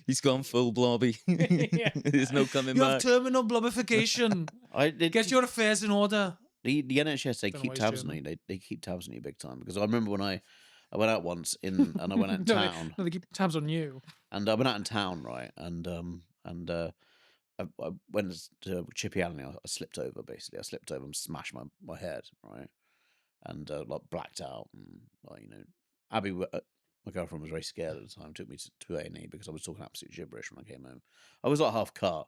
Speaker 3: He's gone full blobby.
Speaker 1: Yeah.
Speaker 3: There's no coming
Speaker 1: You
Speaker 3: back.
Speaker 1: have terminal blobbification. Get your affairs in order."
Speaker 2: The NHS, they
Speaker 1: Don't know
Speaker 2: keep
Speaker 1: why he's
Speaker 2: tabs on
Speaker 1: German.
Speaker 2: you. They keep tabs on you big time because I remember when I went out once and I went out in
Speaker 1: No,
Speaker 2: town
Speaker 1: they keep tabs on you.
Speaker 2: and I went out in town, right, and I went to Chippy Alley. I slipped over basically. I slipped over and smashed my head, right, and like blacked out and like Abby, my girlfriend, was very scared at the time. Took me to A&E because I was talking absolute gibberish when I came home. I was like half cut.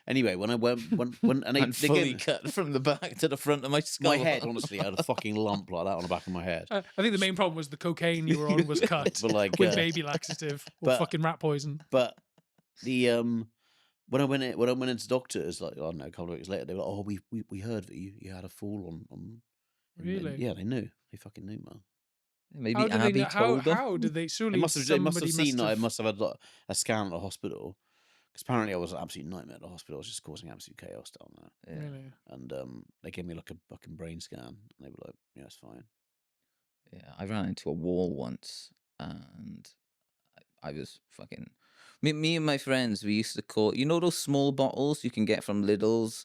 Speaker 2: Anyway, when I went when and
Speaker 3: And
Speaker 2: they
Speaker 3: fully
Speaker 2: gave
Speaker 3: cut from the back to the front of my skull.
Speaker 2: my head, honestly, I had a fucking lump like that on the back of my head.
Speaker 1: I think the main problem was the cocaine you were on was cut
Speaker 2: But like,
Speaker 1: with baby laxative or
Speaker 2: but-
Speaker 1: fucking rat poison.
Speaker 2: But the when I went into doctors, like I don't know, a couple of weeks later, they were like, "Oh, we heard that you had a fall on." and
Speaker 1: Really?
Speaker 2: yeah, they knew. They fucking knew, man.
Speaker 3: Maybe
Speaker 1: How did they
Speaker 3: Abby
Speaker 1: know,
Speaker 3: told them.
Speaker 1: how did they?
Speaker 2: They
Speaker 1: Surely
Speaker 2: must have
Speaker 1: somebody
Speaker 2: seen that I must have had like, a scan at the hospital because apparently I was an absolute nightmare at the hospital. I was just causing absolute chaos down there.
Speaker 3: Yeah.
Speaker 1: Really?
Speaker 2: And they gave me like a fucking brain scan, and they were like, "Yeah, it's fine."
Speaker 3: Yeah, I ran into a wall once, and I was fucking. Me and my friends, we used to call those small bottles you can get from Lidl's.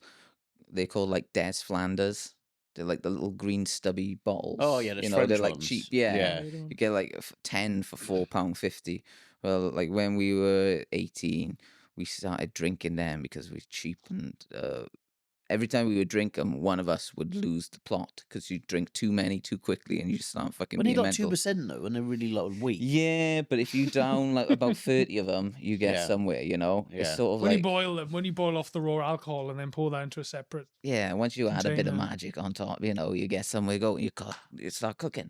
Speaker 3: They call like Des Flanders. They're like the little green stubby bottles.
Speaker 2: Oh yeah, the
Speaker 3: they're
Speaker 2: French
Speaker 3: like
Speaker 2: ones.
Speaker 3: cheap. Yeah,
Speaker 2: yeah.
Speaker 3: you get like 10 for £4.50. Well, like when we were 18, we started drinking them because we were cheap, and every time we would drink them, one of us would lose the plot because you drink too many too quickly and you just start fucking
Speaker 2: When they
Speaker 3: being
Speaker 2: got
Speaker 3: mental.
Speaker 2: 2% though, when they're really like weak.
Speaker 3: Yeah, but if you down like about 30 of them, you get
Speaker 2: Yeah.
Speaker 3: somewhere, It's
Speaker 2: Yeah.
Speaker 3: sort of
Speaker 1: When you
Speaker 3: like,
Speaker 1: boil them, when you boil off the raw alcohol and then pour that into a separate.
Speaker 3: yeah, once you add a bit of
Speaker 1: container.
Speaker 3: magic on top, you get somewhere going, you start cooking.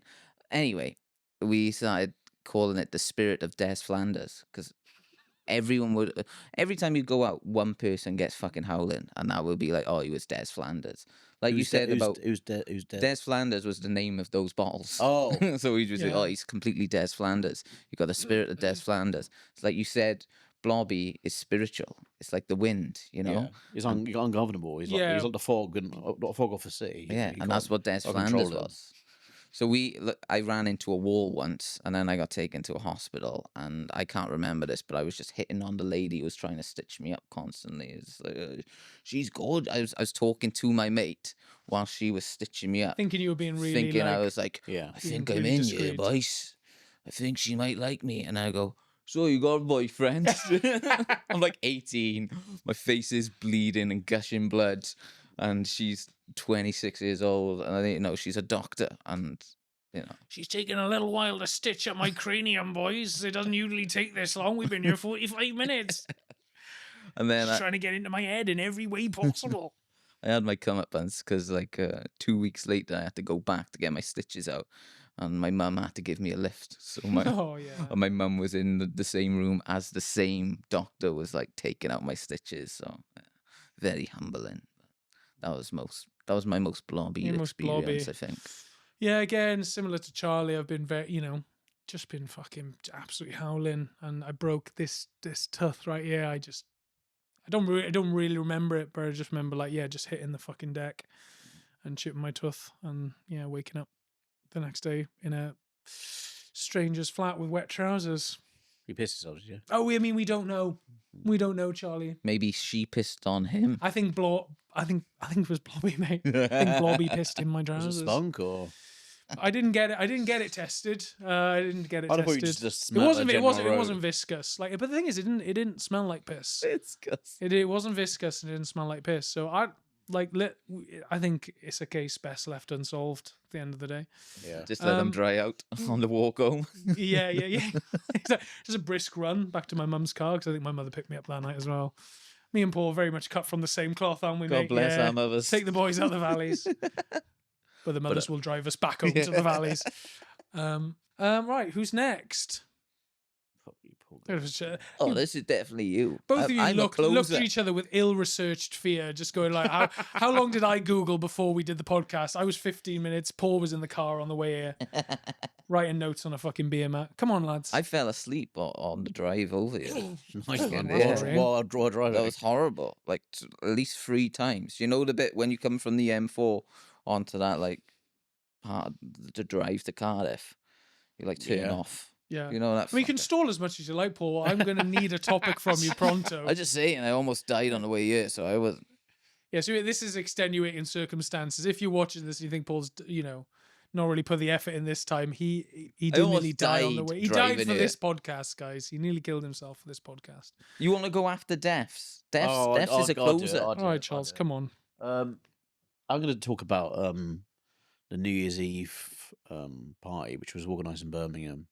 Speaker 3: Anyway, we started calling it the spirit of Des Flanders because every time you go out, one person gets fucking howling, and that will be like, oh, he was Des Flanders. Like you said about
Speaker 2: who's dead?
Speaker 3: Des Flanders was the name of those bottles.
Speaker 2: Oh.
Speaker 3: So we just say,
Speaker 1: Yeah.
Speaker 3: oh, he's completely Des Flanders. You got the spirit of Des Flanders. It's like you said, Blobby is spiritual. It's like the wind,
Speaker 2: Yeah, he's ungovernable. He's like
Speaker 1: Yeah.
Speaker 2: he's like the fog and the fog off the sea.
Speaker 3: Yeah,
Speaker 2: You
Speaker 3: and that's
Speaker 2: can't-
Speaker 3: what Des
Speaker 2: can't
Speaker 3: Flanders
Speaker 2: control him.
Speaker 3: was. So I ran into a wall once, and then I got taken to a hospital, and I can't remember this, but I was just hitting on the lady who was trying to stitch me up constantly. It's like, she's good. I was talking to my mate while she was stitching me up,
Speaker 1: Thinking you were being really
Speaker 3: thinking I
Speaker 1: like,
Speaker 3: was like,
Speaker 2: Yeah.
Speaker 3: I think
Speaker 1: Being
Speaker 3: I'm
Speaker 1: really
Speaker 3: in here,
Speaker 1: discreet.
Speaker 3: boys. I think she might like me. And I go, so you got a boyfriend? I'm like 18. My face is bleeding and gushing blood. And she's 26 years old, and I didn't know she's a doctor, and
Speaker 1: She's taking a little while to stitch up my cranium, boys. It doesn't usually take this long. We've been here 45 minutes.
Speaker 3: and then
Speaker 1: She's trying to get into my head in every way possible.
Speaker 3: I had my comeuppance because 2 weeks later I had to go back to get my stitches out, and my mum had to give me a lift. So
Speaker 1: Oh, yeah.
Speaker 3: my mum was in the same room as the same doctor was like taking out my stitches. So very humbling. That was my most blobby
Speaker 1: Your most
Speaker 3: experience,
Speaker 1: blobby.
Speaker 3: I think.
Speaker 1: Yeah, again, similar to Charlie, I've been very, just been fucking absolutely howling, and I broke this tooth right here. I don't really remember it, but I just remember just hitting the fucking deck and chipping my tooth, and waking up the next day in a stranger's flat with wet trousers.
Speaker 2: You pissed yourself, did you?
Speaker 1: Oh, I mean, we don't know. We don't know, Charlie.
Speaker 3: Maybe she pissed on him.
Speaker 1: I think it was Blobby, mate. I think Blobby pissed in my
Speaker 2: Was
Speaker 1: trousers.
Speaker 2: it spunk or?
Speaker 1: I didn't get it tested. I didn't get it
Speaker 2: I thought
Speaker 1: tested.
Speaker 2: you just
Speaker 1: It
Speaker 2: smelled
Speaker 1: wasn't.
Speaker 2: the
Speaker 1: It wasn't. It
Speaker 2: general
Speaker 1: wasn't
Speaker 2: road.
Speaker 1: viscous. But the thing is, it didn't smell like piss.
Speaker 3: It's disgusting.
Speaker 1: It wasn't viscous and it didn't smell like piss. So I think it's a case best left unsolved at the end of the day.
Speaker 2: Yeah.
Speaker 3: Just let them dry out on the walk home.
Speaker 1: Yeah. Just a brisk run back to my mum's car, because I think my mother picked me up that night as well. Me and Paul are very much cut from the same cloth, aren't we,
Speaker 3: God
Speaker 1: mate?
Speaker 3: bless
Speaker 1: Yeah.
Speaker 3: our mothers.
Speaker 1: Take the boys out the valleys. But the mothers will drive us back home to the valleys. Right, who's next? It was,
Speaker 3: Oh, this is definitely you.
Speaker 1: both of you
Speaker 3: I'm a
Speaker 1: looked
Speaker 3: closer.
Speaker 1: at each other with ill-researched fear, just going like, how long did I Google before we did the podcast? I was 15 minutes. Paul was in the car on the way here, writing notes on a fucking beer mat. Come on, lads.
Speaker 3: I fell asleep on the drive over here.
Speaker 2: Nice one.
Speaker 3: Yeah.
Speaker 2: While I drive.
Speaker 3: That was horrible. Like at least 3 times. You know the bit when you come from the M4 onto that part of the drive to Cardiff, you turn
Speaker 2: Yeah.
Speaker 3: off.
Speaker 1: Yeah.
Speaker 3: You know that.
Speaker 1: I mean, you can
Speaker 3: fucker.
Speaker 1: stall as much as you like, Paul. I'm going to need a topic from you pronto.
Speaker 3: I just say, and I almost died on the way here, so I was.
Speaker 1: Yeah, so this is extenuating circumstances. If you're watching this and you think Paul's, not really put the effort in this time, he did
Speaker 3: almost
Speaker 1: nearly die on the
Speaker 3: died
Speaker 1: way. He died
Speaker 3: driving
Speaker 1: for
Speaker 3: here.
Speaker 1: this podcast, guys. He nearly killed himself for this podcast.
Speaker 3: You want to go after deaths? Deaths
Speaker 2: Oh,
Speaker 3: is a
Speaker 2: I'll do it,
Speaker 3: closer.
Speaker 2: I'll do
Speaker 1: All right,
Speaker 2: it,
Speaker 1: Charles,
Speaker 2: I'll do
Speaker 1: come on.
Speaker 2: it. I'm going to talk about the New Year's Eve party, which was organised in Birmingham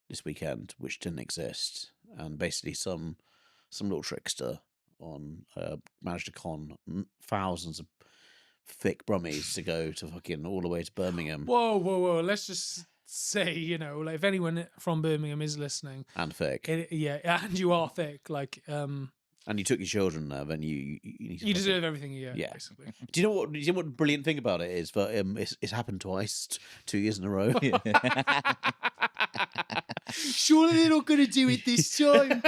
Speaker 2: this weekend, which didn't exist, and basically some little trickster managed to con thousands of thick brummies to go to fucking all the way to Birmingham
Speaker 1: Whoa. Let's just say, if anyone from Birmingham is listening,
Speaker 2: and thick.
Speaker 1: and you are thick,
Speaker 2: And you took your children there, then you need to
Speaker 1: you deserve everything you get,
Speaker 2: Yeah.
Speaker 1: basically.
Speaker 2: Do you know what? The brilliant thing about it is that it's happened twice, 2 years in a row.
Speaker 1: Surely they're not going to do it this time.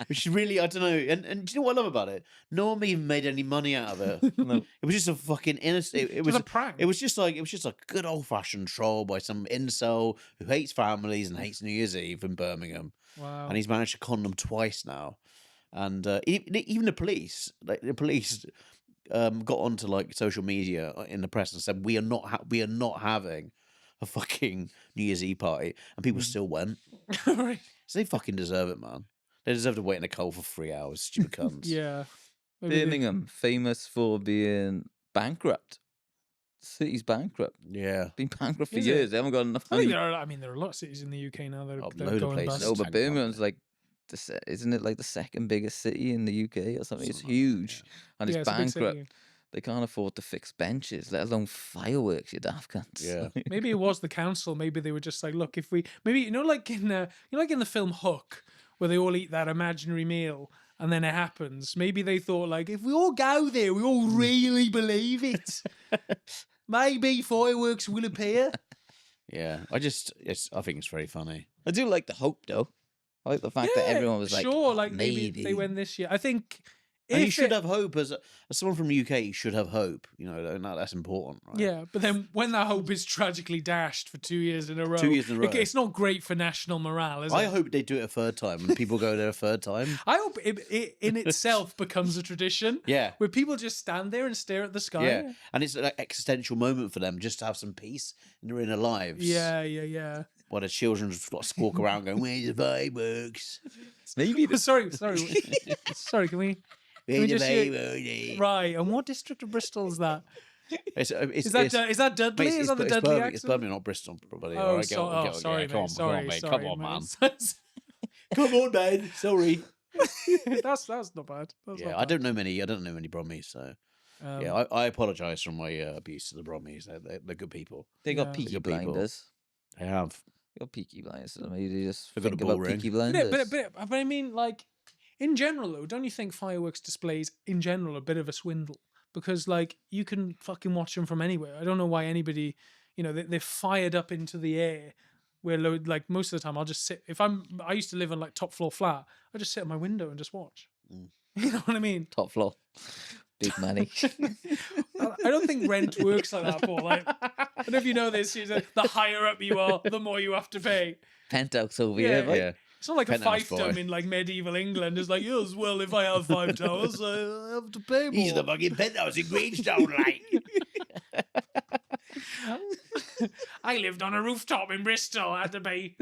Speaker 2: Which is really, I don't know. And do you know what I love about it? No one even made any money out of it.
Speaker 3: No.
Speaker 2: It was just a fucking innocent. It was
Speaker 1: a prank.
Speaker 2: It was just a good old fashioned troll by some incel who hates families and hates New Year's Eve in Birmingham,
Speaker 1: Wow.
Speaker 2: and he's managed to con them twice now. And even the police, got onto social media in the press and said we are not having a fucking New Year's Eve party, and people still went.
Speaker 1: Right.
Speaker 2: So they fucking deserve it, man. They deserve to wait in a cold for 3 hours, stupid cunts.
Speaker 1: Yeah. Maybe they-
Speaker 3: Birmingham, famous for being bankrupt. The city's bankrupt.
Speaker 2: Yeah.
Speaker 3: Been bankrupt for
Speaker 1: Is it?
Speaker 3: years. They haven't got enough
Speaker 1: I think
Speaker 3: money.
Speaker 1: there are a lot of cities in the UK now that
Speaker 2: Oh,
Speaker 1: are, that
Speaker 2: load
Speaker 1: are
Speaker 2: of
Speaker 1: going
Speaker 2: places.
Speaker 1: bust.
Speaker 3: No, but
Speaker 2: Tank
Speaker 3: Birmingham's isn't it like the second biggest city in the UK or something? It's
Speaker 2: Something like that,
Speaker 3: huge. And
Speaker 1: Yeah,
Speaker 3: it's
Speaker 1: it's a big city.
Speaker 3: bankrupt. They can't afford to fix benches, let alone fireworks, you daft cunts.
Speaker 2: Yeah.
Speaker 1: Maybe it was the council. Maybe they were just like, look, if we maybe like in the film Hook, where they all eat that imaginary meal and then it happens. Maybe they thought if we all go there, we all really believe it. Maybe fireworks will appear.
Speaker 2: Yeah. I think it's very funny.
Speaker 3: I do like the hope, though. I like the fact that everyone was like,
Speaker 1: sure,
Speaker 3: "Oh,
Speaker 1: maybe they went this year. I think.
Speaker 2: And you
Speaker 1: if
Speaker 2: should
Speaker 1: it-
Speaker 2: have hope as someone from the UK. You should have hope. That's important, right?
Speaker 1: Yeah, but then when that hope is tragically dashed for 2 years in a row,
Speaker 2: 2 years in a row.
Speaker 1: it's not great for national morale, is
Speaker 2: I
Speaker 1: it?
Speaker 2: hope they do it a third time and people go there a third time.
Speaker 1: I hope it in itself becomes a tradition.
Speaker 2: Yeah.
Speaker 1: Where people just stand there and stare at the sky.
Speaker 2: Yeah. And it's an existential moment for them just to have some peace in their inner lives.
Speaker 1: Yeah.
Speaker 2: While the children just got to squawk around going, where's the fireworks?
Speaker 3: maybe the
Speaker 1: Sorry. Sorry, can we Can we just right? And what district of Bristol is that? Is that Dudley? Is that the Dudley accent?
Speaker 2: It's Birmingham, not Bristol, probably.
Speaker 1: Oh,
Speaker 2: Right,
Speaker 1: sorry,
Speaker 2: come on,
Speaker 1: mate. Sorry,
Speaker 2: mate.
Speaker 1: sorry,
Speaker 2: Come on, man.
Speaker 1: mate.
Speaker 2: Come on, man. Sorry.
Speaker 1: that's not bad. That's not
Speaker 2: I
Speaker 1: bad.
Speaker 2: don't know many Brummies, so I apologise for my abuse to the Brummies. They're good people.
Speaker 3: They got
Speaker 1: Yeah.
Speaker 3: Peaky
Speaker 2: Good people.
Speaker 3: Blinders.
Speaker 2: They have.
Speaker 3: They got Peaky Blinders. So maybe they just
Speaker 2: They've got a
Speaker 3: think
Speaker 2: bull
Speaker 3: about
Speaker 2: ring.
Speaker 3: Peaky Blinders.
Speaker 1: But I mean, like in general, though, don't you think fireworks displays in general are a bit of a swindle? Because like you can fucking watch them from anywhere. I don't know why anybody, they're fired up into the air. Where like most of the time I'll just sit. I used to live on like top floor flat. I just sit at my window and just watch. You know what I mean?
Speaker 3: Top floor. Big money.
Speaker 1: I don't think rent works like that, Paul. Like, I don't know if you know this. The higher up you are, the more you have to pay.
Speaker 3: Penthouse over
Speaker 1: Yeah.
Speaker 3: here. Mate.
Speaker 2: Yeah.
Speaker 1: It's not like
Speaker 2: Penthouse
Speaker 1: a fiefdom
Speaker 2: boy.
Speaker 1: in like medieval England. It's like, yes, well, if I have 5 towers, I have to pay more.
Speaker 2: He's the fucking penthouse in Greenstone, like.
Speaker 1: I lived on a rooftop in Bristol. I had to pay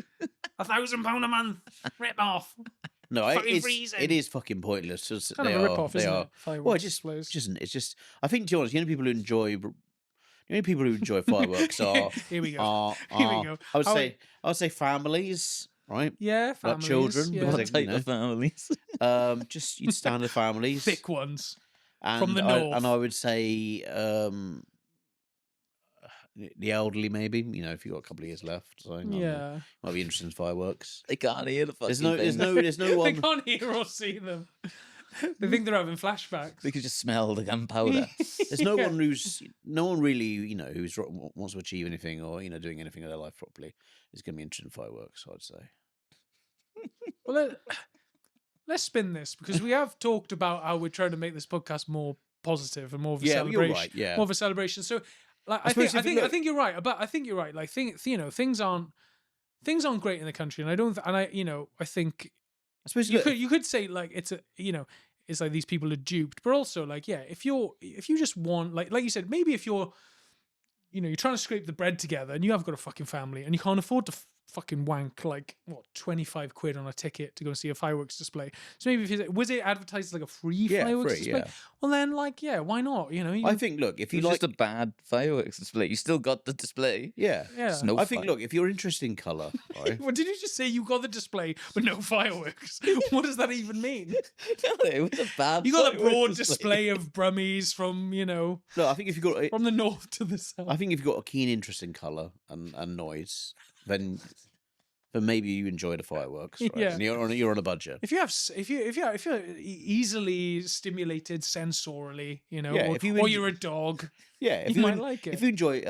Speaker 1: £1,000 a month. Rip off.
Speaker 2: No,
Speaker 1: Fucking freezing.
Speaker 2: it is fucking pointless.
Speaker 1: It's kind of a rip off, isn't it? Fireworks
Speaker 2: Well,
Speaker 1: displays.
Speaker 2: it's just. I think, to be honest, the only people who enjoy fireworks are.
Speaker 1: Here we go.
Speaker 2: Here
Speaker 1: we go.
Speaker 2: I would say families, right?
Speaker 1: Yeah,
Speaker 2: Like
Speaker 1: families.
Speaker 2: children,
Speaker 1: yeah.
Speaker 2: because
Speaker 3: What type of families?
Speaker 2: Just your standard families,
Speaker 1: Thick ones.
Speaker 2: and
Speaker 1: from the north.
Speaker 2: and I would say the elderly, maybe. If you've got a couple of years left, so
Speaker 1: Yeah.
Speaker 2: might be interested in fireworks.
Speaker 3: They can't hear the fucking
Speaker 2: There's no
Speaker 1: They
Speaker 2: one.
Speaker 1: can't hear or see them. They think they're having flashbacks.
Speaker 3: They could just smell the gunpowder.
Speaker 2: There's no one really, who's wants to achieve anything or doing anything in their life properly is going to be interested in fireworks. I'd say.
Speaker 1: Well, let's spin this because we have talked about how we're trying to make this podcast more positive and more of a celebration.
Speaker 2: You're right. Yeah,
Speaker 1: More of a celebration. So, like, I
Speaker 2: suppose
Speaker 1: think
Speaker 2: if you
Speaker 1: I think you're right. But I think you're right. Like, things aren't great in the country, and I think
Speaker 2: I suppose
Speaker 1: you could say like it's it's like these people are duped, but also like if you just want like you said, maybe if you're trying to scrape the bread together and you have got a fucking family and you can't afford to fucking wank like what 25 quid on a ticket to go see a fireworks display. So maybe if was it advertised as like a free fireworks display?
Speaker 2: Yeah.
Speaker 1: Well then why not?
Speaker 2: I think look, if you
Speaker 3: It's
Speaker 2: like
Speaker 3: just a bad fireworks display. You still got the display.
Speaker 2: yeah.
Speaker 1: yeah.
Speaker 3: It's no
Speaker 2: I think
Speaker 3: fun.
Speaker 2: look, if you're interested in colour, right?
Speaker 1: Well, did you just say you got the display but no fireworks? What does that even mean?
Speaker 3: No, it was a bad
Speaker 1: You got a
Speaker 3: fireworks
Speaker 1: broad display of Brummies from
Speaker 2: No, I think if you've got
Speaker 1: from the north to the south.
Speaker 2: I think if you've got a keen interest in colour and noise, then maybe you enjoy the fireworks, right?
Speaker 1: Yeah.
Speaker 2: And you're on a budget.
Speaker 1: If you're easily stimulated sensorily,
Speaker 2: Yeah,
Speaker 1: or you're a dog,
Speaker 2: Yeah, if
Speaker 1: you might like it.
Speaker 2: If you enjoy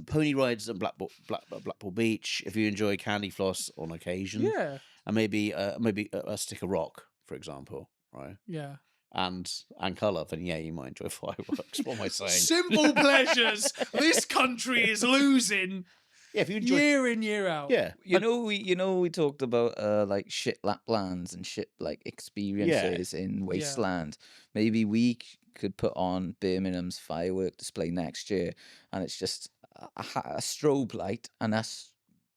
Speaker 2: pony rides at Blackpool Beach, if you enjoy candy floss on occasion,
Speaker 1: yeah,
Speaker 2: and maybe a stick of rock, for example, right?
Speaker 1: yeah.
Speaker 2: And colour, then yeah, you might enjoy fireworks. What am I saying?
Speaker 1: Simple pleasures. This country is losing
Speaker 2: Yeah, if you enjoy,
Speaker 1: year in year out.
Speaker 2: yeah,
Speaker 3: we talked about like shit laplands and shit like experiences in wasteland. Maybe we could put on Birmingham's firework display next year, and it's just a strobe light and us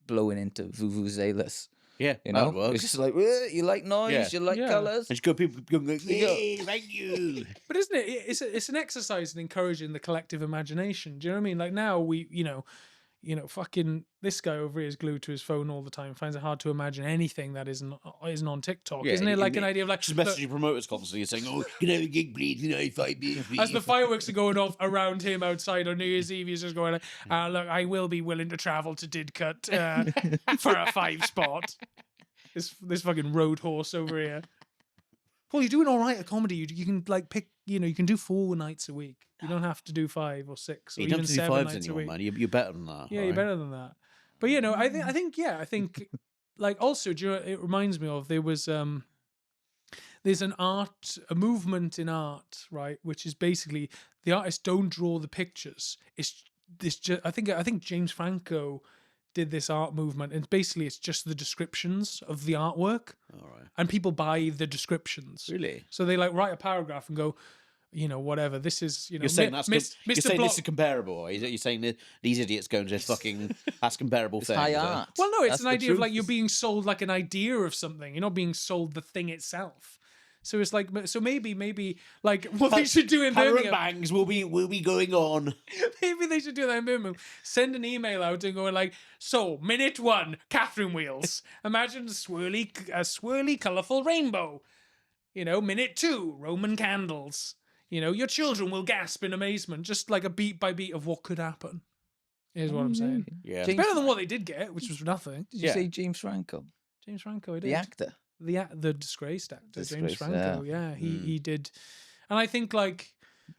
Speaker 3: blowing into vuvuzelas.
Speaker 2: yeah,
Speaker 3: You
Speaker 2: that
Speaker 3: know,
Speaker 2: works.
Speaker 3: it's just like you like noise,
Speaker 2: Yeah.
Speaker 3: you like
Speaker 1: Yeah.
Speaker 3: colours.
Speaker 2: And people go,
Speaker 3: go.
Speaker 2: yeah, thank you.
Speaker 1: But isn't it? It's an exercise in encouraging the collective imagination. Do you know what I mean? Like now we, fucking this guy over here is glued to his phone all the time. Finds it hard to imagine anything that isn't on TikTok.
Speaker 2: Yeah,
Speaker 1: Isn't it
Speaker 2: and-
Speaker 1: like
Speaker 2: and
Speaker 1: an idea of like
Speaker 2: Just
Speaker 1: look,
Speaker 2: messaging promoters constantly saying, "Oh, you know, a gig, please, if I be."
Speaker 1: as the fireworks are going off around him outside on New Year's Eve, he's just going like, look, I will be willing to travel to Didcot for a 5 spot. This fucking road horse over here. Paul, you're doing all right at comedy. You can like pick, you can do 4 nights a week. You don't have to do 5 or 6 or
Speaker 2: You
Speaker 1: even
Speaker 2: don't have to do
Speaker 1: 7
Speaker 2: fives
Speaker 1: nights a
Speaker 2: anymore,
Speaker 1: week.
Speaker 2: man. You're better than that.
Speaker 1: Yeah,
Speaker 2: right?
Speaker 1: you're better than that. But I think like also, it reminds me of there was there's a movement in art, right, which is basically the artists don't draw the pictures. It's this just I think James Franco did this art movement, and basically it's just the descriptions of the artwork,
Speaker 2: All right.
Speaker 1: and people buy the descriptions.
Speaker 2: Really?
Speaker 1: So they like write a paragraph and go, whatever. This is
Speaker 2: You're saying you're
Speaker 1: Mr.
Speaker 2: saying
Speaker 1: Block.
Speaker 2: this is comparable. You're saying that these idiots going to fucking that's comparable
Speaker 3: It's
Speaker 2: thing.
Speaker 3: high
Speaker 2: so-
Speaker 3: art.
Speaker 1: Well, no, it's
Speaker 3: That's
Speaker 1: an
Speaker 3: the
Speaker 1: idea of like
Speaker 3: truth.
Speaker 1: you're being sold like an idea of something. You're not being sold the thing itself. So it's like, so maybe like what they should do in
Speaker 2: Hammer and
Speaker 1: Birmingham.
Speaker 2: bangs will be going on.
Speaker 1: Maybe they should do that in Birmingham. Send an email out and go like, so minute 1, Catherine wheels. Imagine a swirly, colourful rainbow. Minute 2, Roman candles. Your children will gasp in amazement, just like a beat by beat of what could happen. Is what I'm saying.
Speaker 2: Yeah.
Speaker 3: James,
Speaker 1: Better than what they did get, which was nothing.
Speaker 3: did you say James Franco,
Speaker 1: James Franco, I did.
Speaker 3: the actor?
Speaker 1: The disgraced actor, James
Speaker 3: Disgraced,
Speaker 1: Franco. Yeah, he did. And I think like,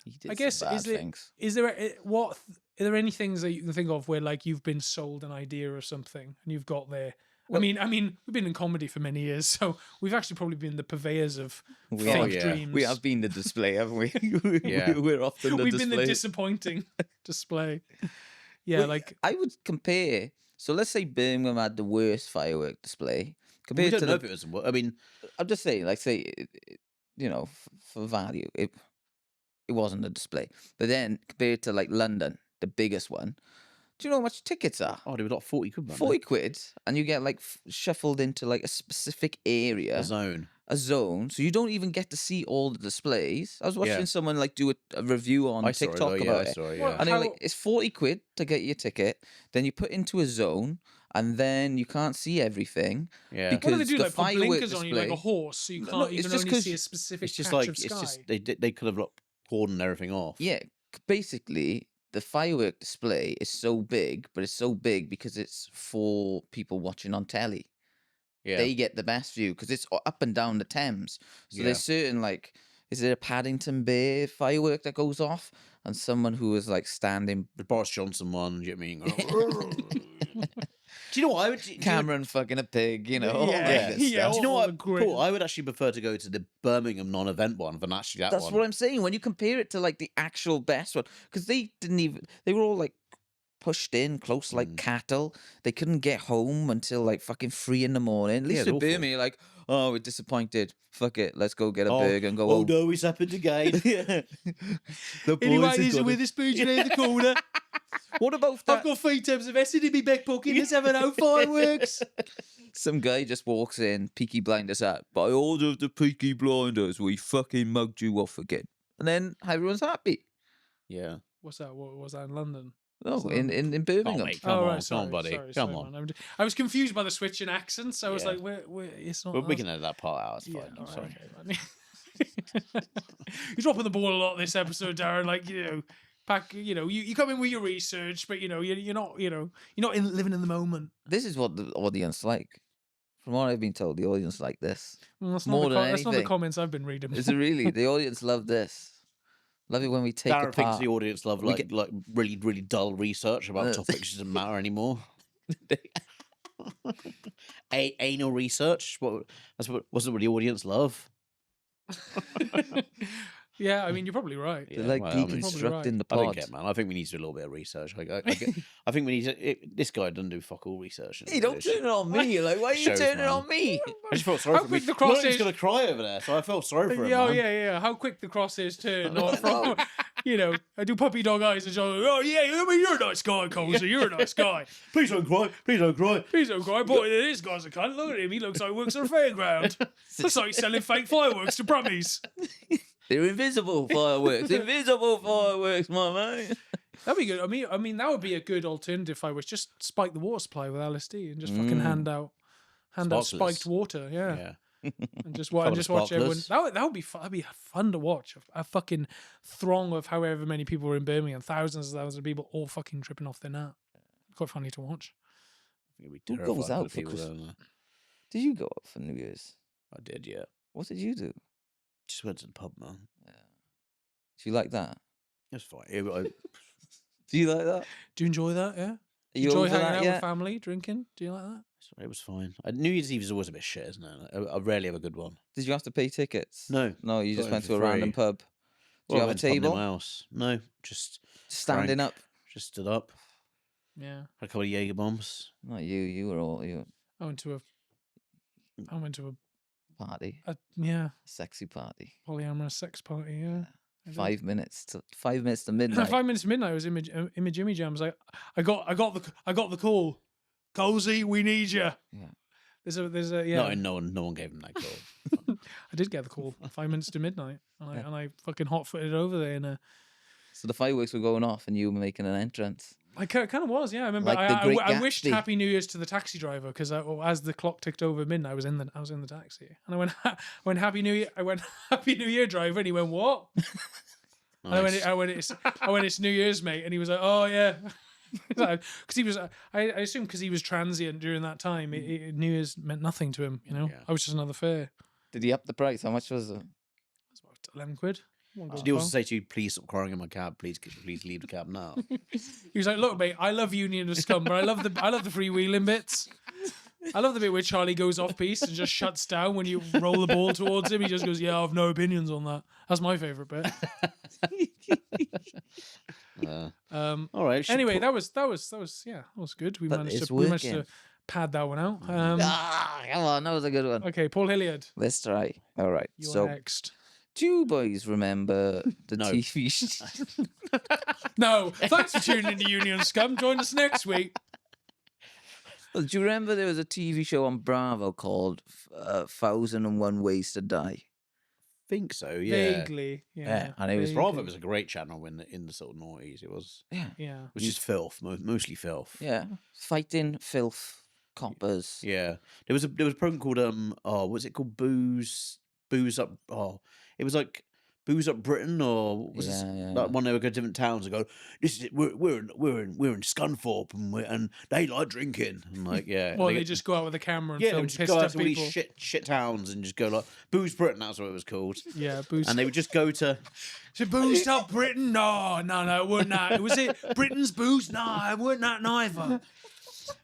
Speaker 3: He did
Speaker 1: I guess
Speaker 3: some bad things.
Speaker 1: are there any things that you can think of where like you've been sold an idea or something and you've got there?
Speaker 3: Well-
Speaker 1: I mean, we've been in comedy for many years, so we've actually probably been the purveyors of
Speaker 3: We
Speaker 1: fake
Speaker 3: have-
Speaker 2: yeah.
Speaker 1: dreams.
Speaker 3: We have been the display, haven't we?
Speaker 2: Yeah.
Speaker 3: We're often the
Speaker 1: We've
Speaker 3: display.
Speaker 1: been the disappointing display. Yeah,
Speaker 3: Well,
Speaker 1: like
Speaker 3: I would compare. So let's say Birmingham had the worst firework display
Speaker 2: We
Speaker 3: compared
Speaker 2: don't
Speaker 3: to
Speaker 2: know
Speaker 3: the.
Speaker 2: if it was. I mean,
Speaker 3: I'm just saying, like, for value, it wasn't a display. But then compared to like London, the biggest one, do you know how much tickets are?
Speaker 2: they were like 40 quid. weren't
Speaker 3: 40 quid, and you get like shuffled into like a specific
Speaker 2: they?
Speaker 3: area,
Speaker 2: A zone.
Speaker 3: a zone, so you don't even get to see all the displays. I was watching someone like do a review on
Speaker 2: I saw
Speaker 3: TikTok
Speaker 2: it.
Speaker 3: about
Speaker 2: I
Speaker 3: it.
Speaker 2: saw it.
Speaker 1: Well,
Speaker 2: Yeah.
Speaker 3: And they're
Speaker 1: How-
Speaker 3: like, it's 40 quid to get your ticket. Then you put into a zone, and then you can't see everything.
Speaker 2: Yeah.
Speaker 3: because
Speaker 1: what do they do?
Speaker 3: the
Speaker 1: Like put
Speaker 3: firework
Speaker 1: blinkers on you like a
Speaker 3: display-
Speaker 1: horse, so you
Speaker 3: No,
Speaker 1: can't. You
Speaker 3: it's
Speaker 1: can
Speaker 3: just
Speaker 1: only
Speaker 3: 'cause
Speaker 1: see a specific
Speaker 2: It's just
Speaker 1: patch
Speaker 2: like
Speaker 1: of sky.
Speaker 2: they could have like cordoned everything off.
Speaker 3: Yeah, basically, the firework display is so big, but it's so big because it's for people watching on telly.
Speaker 2: Yeah.
Speaker 3: They get the best view because it's up and down the Thames. So
Speaker 2: Yeah.
Speaker 3: there's certain like, is there a Paddington Bear firework that goes off, and someone who is like standing
Speaker 2: The Boris Johnson one. Do you know what I mean? Do you know what I would? do you know-
Speaker 3: Cameron fucking a pig, all
Speaker 1: Yeah,
Speaker 3: that good
Speaker 1: yeah,
Speaker 3: stuff.
Speaker 2: Do you know
Speaker 1: all
Speaker 2: what,
Speaker 1: the great-
Speaker 2: Paul? I would actually prefer to go to the Birmingham non-event one than actually that
Speaker 3: That's
Speaker 2: one.
Speaker 3: what I'm saying. When you compare it to like the actual best one, because they were all like pushed in close like cattle. They couldn't get home until like fucking 3 a.m. At least
Speaker 2: it's
Speaker 3: with
Speaker 2: awful.
Speaker 3: Birmingham, you're like, oh, we're disappointed. Fuck it, let's go get a
Speaker 2: Oh,
Speaker 3: burger and go
Speaker 2: oh
Speaker 3: home.
Speaker 2: no, it's happened again.
Speaker 3: Yeah. The
Speaker 1: Anyway,
Speaker 3: boys
Speaker 1: this is
Speaker 3: have
Speaker 1: with
Speaker 3: got
Speaker 1: the spoon in the corner.
Speaker 3: What about
Speaker 1: I've
Speaker 3: that?
Speaker 1: got 3 tubs of acid in my back pocket. Let's have an out fireworks.
Speaker 3: Some guy just walks in, Peaky Blinders hat. By order of the Peaky Blinders, we fucking mugged you off again. And then everyone's happy.
Speaker 2: Yeah.
Speaker 1: What's that? What was that in London?
Speaker 3: No,
Speaker 1: So-
Speaker 3: in Birmingham.
Speaker 2: mate. Come on,
Speaker 1: sorry,
Speaker 2: come on, buddy.
Speaker 1: sorry,
Speaker 2: Come
Speaker 1: sorry,
Speaker 2: on.
Speaker 1: man. I was confused by the switch in accents. I was
Speaker 2: Yeah.
Speaker 1: like, where, it's not.
Speaker 2: But we
Speaker 1: us.
Speaker 2: can edit that part out. It's
Speaker 1: Yeah,
Speaker 2: fine. I'm
Speaker 1: alright,
Speaker 2: sorry.
Speaker 1: okay, man. You're dropping the ball a lot this episode, Darren. Like, you come in with your research, but you're not living in the moment.
Speaker 3: This is what the audience like. From what I've been told, the audience like this.
Speaker 1: Well, that's
Speaker 3: More
Speaker 1: not the
Speaker 3: than
Speaker 1: that's not the
Speaker 3: anything.
Speaker 1: comments I've been reading.
Speaker 3: Is it really? The audience love this. Love it when we take
Speaker 2: Darren thinks
Speaker 3: apart.
Speaker 2: the audience love
Speaker 3: We
Speaker 2: like really really dull research about
Speaker 3: Uh,
Speaker 2: topics that doesn't matter anymore. Anal research. Wasn't what the audience love.
Speaker 1: Yeah, I mean, you're probably right.
Speaker 3: They're like
Speaker 2: well, I mean,
Speaker 3: deconstructing the
Speaker 2: I don't
Speaker 3: pod.
Speaker 2: get, man. I think we need to do a little bit of research. I think we need to. This guy doesn't do fuck all research.
Speaker 3: Hey, don't turn it on me. Like, why are you
Speaker 2: Shows,
Speaker 3: turning
Speaker 2: man.
Speaker 3: on me?
Speaker 2: I just felt sorry
Speaker 1: How
Speaker 2: for me.
Speaker 1: quick the cross
Speaker 2: He's
Speaker 1: is-
Speaker 2: going to cry over there, so I felt sorry for him.
Speaker 1: Yeah,
Speaker 2: man.
Speaker 1: yeah. How quick the crosses turn. Not from, I do puppy dog eyes and so, oh yeah, I mean, you're a nice guy, Cozy. You're a nice guy.
Speaker 2: Please don't cry. Please don't cry.
Speaker 1: Please don't cry. Boy, this guy's a cunt. Look at him. He looks like he works on a fairground. Looks like he's selling fake fireworks to brummies.
Speaker 3: They're invisible fireworks. Invisible fireworks, my man.
Speaker 1: That'd be good. I mean, that would be a good alternative. If I was just spike the water supply with LSD and just fucking hand out
Speaker 2: Sparklers.
Speaker 1: spiked water. Yeah.
Speaker 2: Yeah.
Speaker 1: And just
Speaker 2: Couple of
Speaker 1: watch everyone.
Speaker 2: sparklers.
Speaker 1: That would be fun. That'd be fun to watch. A fucking throng of however many people were in Birmingham, thousands of people, all fucking tripping off their nut. Quite funny to watch.
Speaker 2: It'd be
Speaker 3: Who goes
Speaker 2: terrifying
Speaker 3: out
Speaker 2: for the
Speaker 3: for
Speaker 2: people
Speaker 3: Christmas?
Speaker 2: down there.
Speaker 3: Did you go out for New Year's?
Speaker 2: I did, yeah.
Speaker 3: What did you do?
Speaker 2: Just went to the pub, man.
Speaker 3: Do you like that?
Speaker 2: It was fine.
Speaker 3: Do you like that?
Speaker 1: Do you enjoy that? Yeah.
Speaker 3: Are you
Speaker 1: Enjoy
Speaker 3: over
Speaker 1: hanging
Speaker 3: that
Speaker 1: out
Speaker 3: yet?
Speaker 1: with family, drinking. Do you like that?
Speaker 2: It was fine. New Year's Eve is always a bit shit, isn't it? I rarely have a good one.
Speaker 3: Did you have to pay tickets?
Speaker 2: No.
Speaker 3: No, you
Speaker 2: Got
Speaker 3: just
Speaker 2: in
Speaker 3: went
Speaker 2: for
Speaker 3: to a random
Speaker 2: free.
Speaker 3: pub. Do
Speaker 2: Well,
Speaker 3: you
Speaker 2: I
Speaker 3: have a
Speaker 2: went to pub near
Speaker 3: table?
Speaker 2: my house? No, just
Speaker 3: Standing
Speaker 2: drank,
Speaker 3: up?
Speaker 2: Just stood up.
Speaker 1: Yeah.
Speaker 2: Had a couple of Jaeger bombs.
Speaker 3: Not you. You were all you
Speaker 1: I went to
Speaker 3: party,
Speaker 1: a
Speaker 3: sexy party.
Speaker 1: polyamorous sex party. Yeah. I did.
Speaker 3: 5 minutes to midnight.
Speaker 1: 5 minutes to midnight. I was in my Jimmy Jams. I got the call. Cozy, we need you.
Speaker 3: Yeah.
Speaker 1: There's a yeah.
Speaker 2: No one gave him that call.
Speaker 1: I did get the call 5 minutes to midnight, and I fucking hot-footed over there. And
Speaker 3: So the fireworks were going off, and you were making an entrance.
Speaker 1: I kind of was, yeah. I remember.
Speaker 3: Like the Great
Speaker 1: I wished
Speaker 3: Gatsby.
Speaker 1: Happy New Year's to the taxi driver because as the clock ticked over midnight, I was in the taxi, and I went Happy New Year. I went Happy New Year, driver, and he went what? And
Speaker 2: Nice.
Speaker 1: I went it's New Year's, mate, and he was like, oh yeah, because he was. I assume because he was transient during that time, New Year's meant nothing to him. You know,
Speaker 2: Yeah.
Speaker 1: I was just another fare.
Speaker 3: Did he up the price? How much was it?
Speaker 1: It's about 11 quid. Won't go
Speaker 2: Did he also
Speaker 1: far.
Speaker 2: say to you, please stop crying in my cab, please leave the cab now?
Speaker 1: He was like, look, mate, I love Union of Scum, but I love the freewheeling bits. I love the bit where Charlie goes off piece and just shuts down when you roll the ball towards him. He just goes, yeah, I've no opinions on that. That's my favourite bit.
Speaker 2: All right.
Speaker 1: Anyway, that was good. We
Speaker 3: But
Speaker 1: managed
Speaker 3: it's
Speaker 1: to
Speaker 3: working.
Speaker 1: pad that one out.
Speaker 3: Come on, that was a good one.
Speaker 1: Okay, Paul Hilleard,
Speaker 3: Let's try. All right.
Speaker 1: you're
Speaker 3: So,
Speaker 1: next.
Speaker 3: do you boys remember the
Speaker 2: No.
Speaker 3: TV show?
Speaker 1: No, thanks for tuning into Union of Scum. Join us next week.
Speaker 3: Well, do you remember there was a TV show on Bravo called 1001 Ways to Die?
Speaker 2: think so, yeah.
Speaker 1: Vaguely, yeah.
Speaker 3: Yeah, and it was
Speaker 1: vaguely.
Speaker 2: Bravo was a great channel in the sort of noughties. It was
Speaker 1: Yeah.
Speaker 2: just filth, mostly filth.
Speaker 3: Yeah. Fighting, filth, coppers.
Speaker 2: Yeah. There was a program called what's it called? Booze Up. Oh, it was like Booze Up Britain, or what was this?
Speaker 3: Yeah.
Speaker 2: Like one they would go to different towns and go, this is it, we're in Scunthorpe and they like drinking, and like yeah.
Speaker 1: Well,
Speaker 2: they
Speaker 1: they
Speaker 2: get-
Speaker 1: just go out with a camera and
Speaker 2: yeah, they
Speaker 1: film
Speaker 2: would just
Speaker 1: pissed
Speaker 2: go out
Speaker 1: up
Speaker 2: to all
Speaker 1: people.
Speaker 2: these shit towns and just go like Booze Britain. That's what it was called.
Speaker 1: Yeah, booze.
Speaker 2: And they would just go to
Speaker 1: Is it boozed up Britain? No, it wasn't that. Was it Britain's booze? No, it wasn't that neither.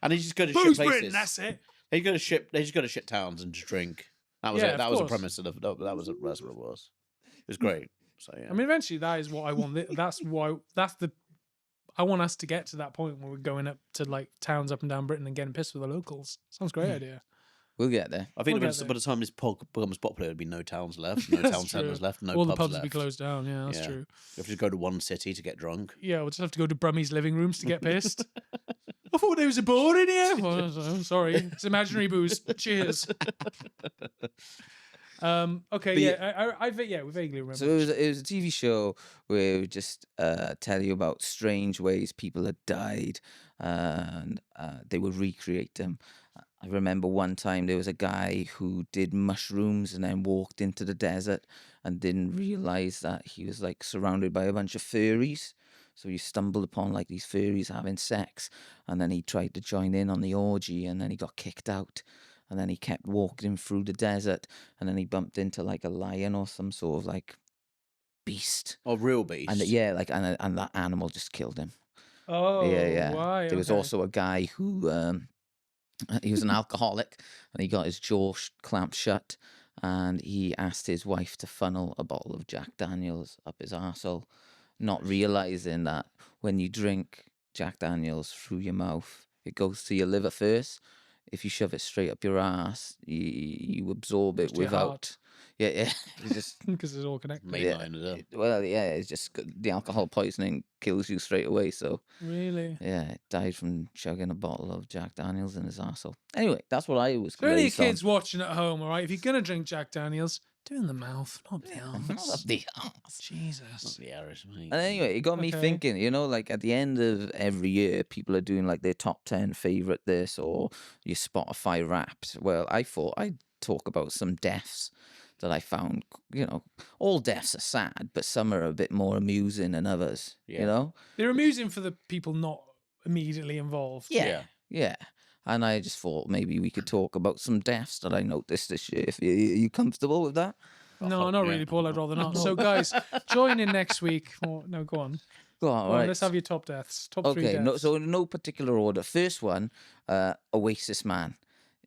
Speaker 2: and they just go to
Speaker 1: Booze
Speaker 2: shit places.
Speaker 1: Britain, that's it.
Speaker 2: They just go to shit towns and just drink. That was
Speaker 1: Yeah,
Speaker 2: it.
Speaker 1: of
Speaker 2: That was the
Speaker 1: course.
Speaker 2: premise of that's what it was. It was great. So yeah.
Speaker 1: I mean, eventually that is what I want. I want us to get to that point where we're going up to like towns up and down Britain and getting pissed with the locals. Sounds a great idea.
Speaker 3: We'll get there.
Speaker 2: I think
Speaker 1: We'll get
Speaker 2: by the time this pod becomes popular, there'll be no towns left, no
Speaker 1: That's
Speaker 2: town centres
Speaker 1: true.
Speaker 2: left, no
Speaker 1: All
Speaker 2: pubs
Speaker 1: the pubs
Speaker 2: left.
Speaker 1: will be closed down. Yeah, that's
Speaker 2: Yeah.
Speaker 1: true.
Speaker 2: You have to go to one city to get drunk.
Speaker 1: Yeah, we'll just have to go to Brummy's living rooms to get pissed. I thought there was a bar in here. Well, sorry, it's imaginary booze. Cheers. Okay,
Speaker 3: But
Speaker 1: yeah, we vaguely remember.
Speaker 3: So it was a TV show where it would just tell you about strange ways people had died, and they would recreate them. I remember one time there was a guy who did mushrooms and then walked into the desert and didn't realize that he was like surrounded by a bunch of furries. So he stumbled upon like these furries having sex, and then he tried to join in on the orgy, and then he got kicked out. And then he kept walking through the desert, and then he bumped into like a lion or some sort of like beast.
Speaker 2: Oh, real beast.
Speaker 3: And yeah, like and that animal just killed him.
Speaker 1: Oh,
Speaker 3: Yeah.
Speaker 1: Why?
Speaker 3: There was
Speaker 1: Okay.
Speaker 3: also a guy who he was an alcoholic, and he got his jaw clamped shut, and he asked his wife to funnel a bottle of Jack Daniels up his arsehole, not realizing that when you drink Jack Daniels through your mouth, it goes to your liver first. If you shove it straight up your ass, you absorb it
Speaker 1: Goes to your
Speaker 3: without.
Speaker 1: heart.
Speaker 3: Yeah. It's just
Speaker 1: Because it's all connected.
Speaker 2: Mainline it up.
Speaker 3: well, yeah. It's just the alcohol poisoning kills you straight away. So
Speaker 1: Really?
Speaker 3: yeah, it died from chugging a bottle of Jack Daniels in his arsehole. Anyway, that's what I was.
Speaker 1: So any
Speaker 3: raised on.
Speaker 1: kids watching at home, all right? If you're gonna drink Jack Daniels, do it in the mouth, not the
Speaker 3: Not
Speaker 1: arms.
Speaker 3: up the arse.
Speaker 1: Jesus.
Speaker 2: The Irish, mate.
Speaker 3: And anyway, it got me
Speaker 1: Okay.
Speaker 3: thinking, like at the end of every year, people are doing like their top 10 favorite this or your Spotify wrapped. Well, I thought I'd talk about some deaths that I found, all deaths are sad, but some are a bit more amusing than others,
Speaker 2: Yeah.
Speaker 1: They're amusing for the people not immediately involved.
Speaker 3: Yeah. And I just thought maybe we could talk about some deaths that I noticed this year. If you comfortable with that?
Speaker 1: No, not
Speaker 2: yeah.
Speaker 1: really, Paul. I'd rather not. So, guys, join in next week. No, go on.
Speaker 3: Go on,
Speaker 1: Go on,
Speaker 3: right.
Speaker 1: let's have your top deaths. Top three
Speaker 3: Okay,
Speaker 1: deaths.
Speaker 3: so in no particular order. First one, Oasis Man.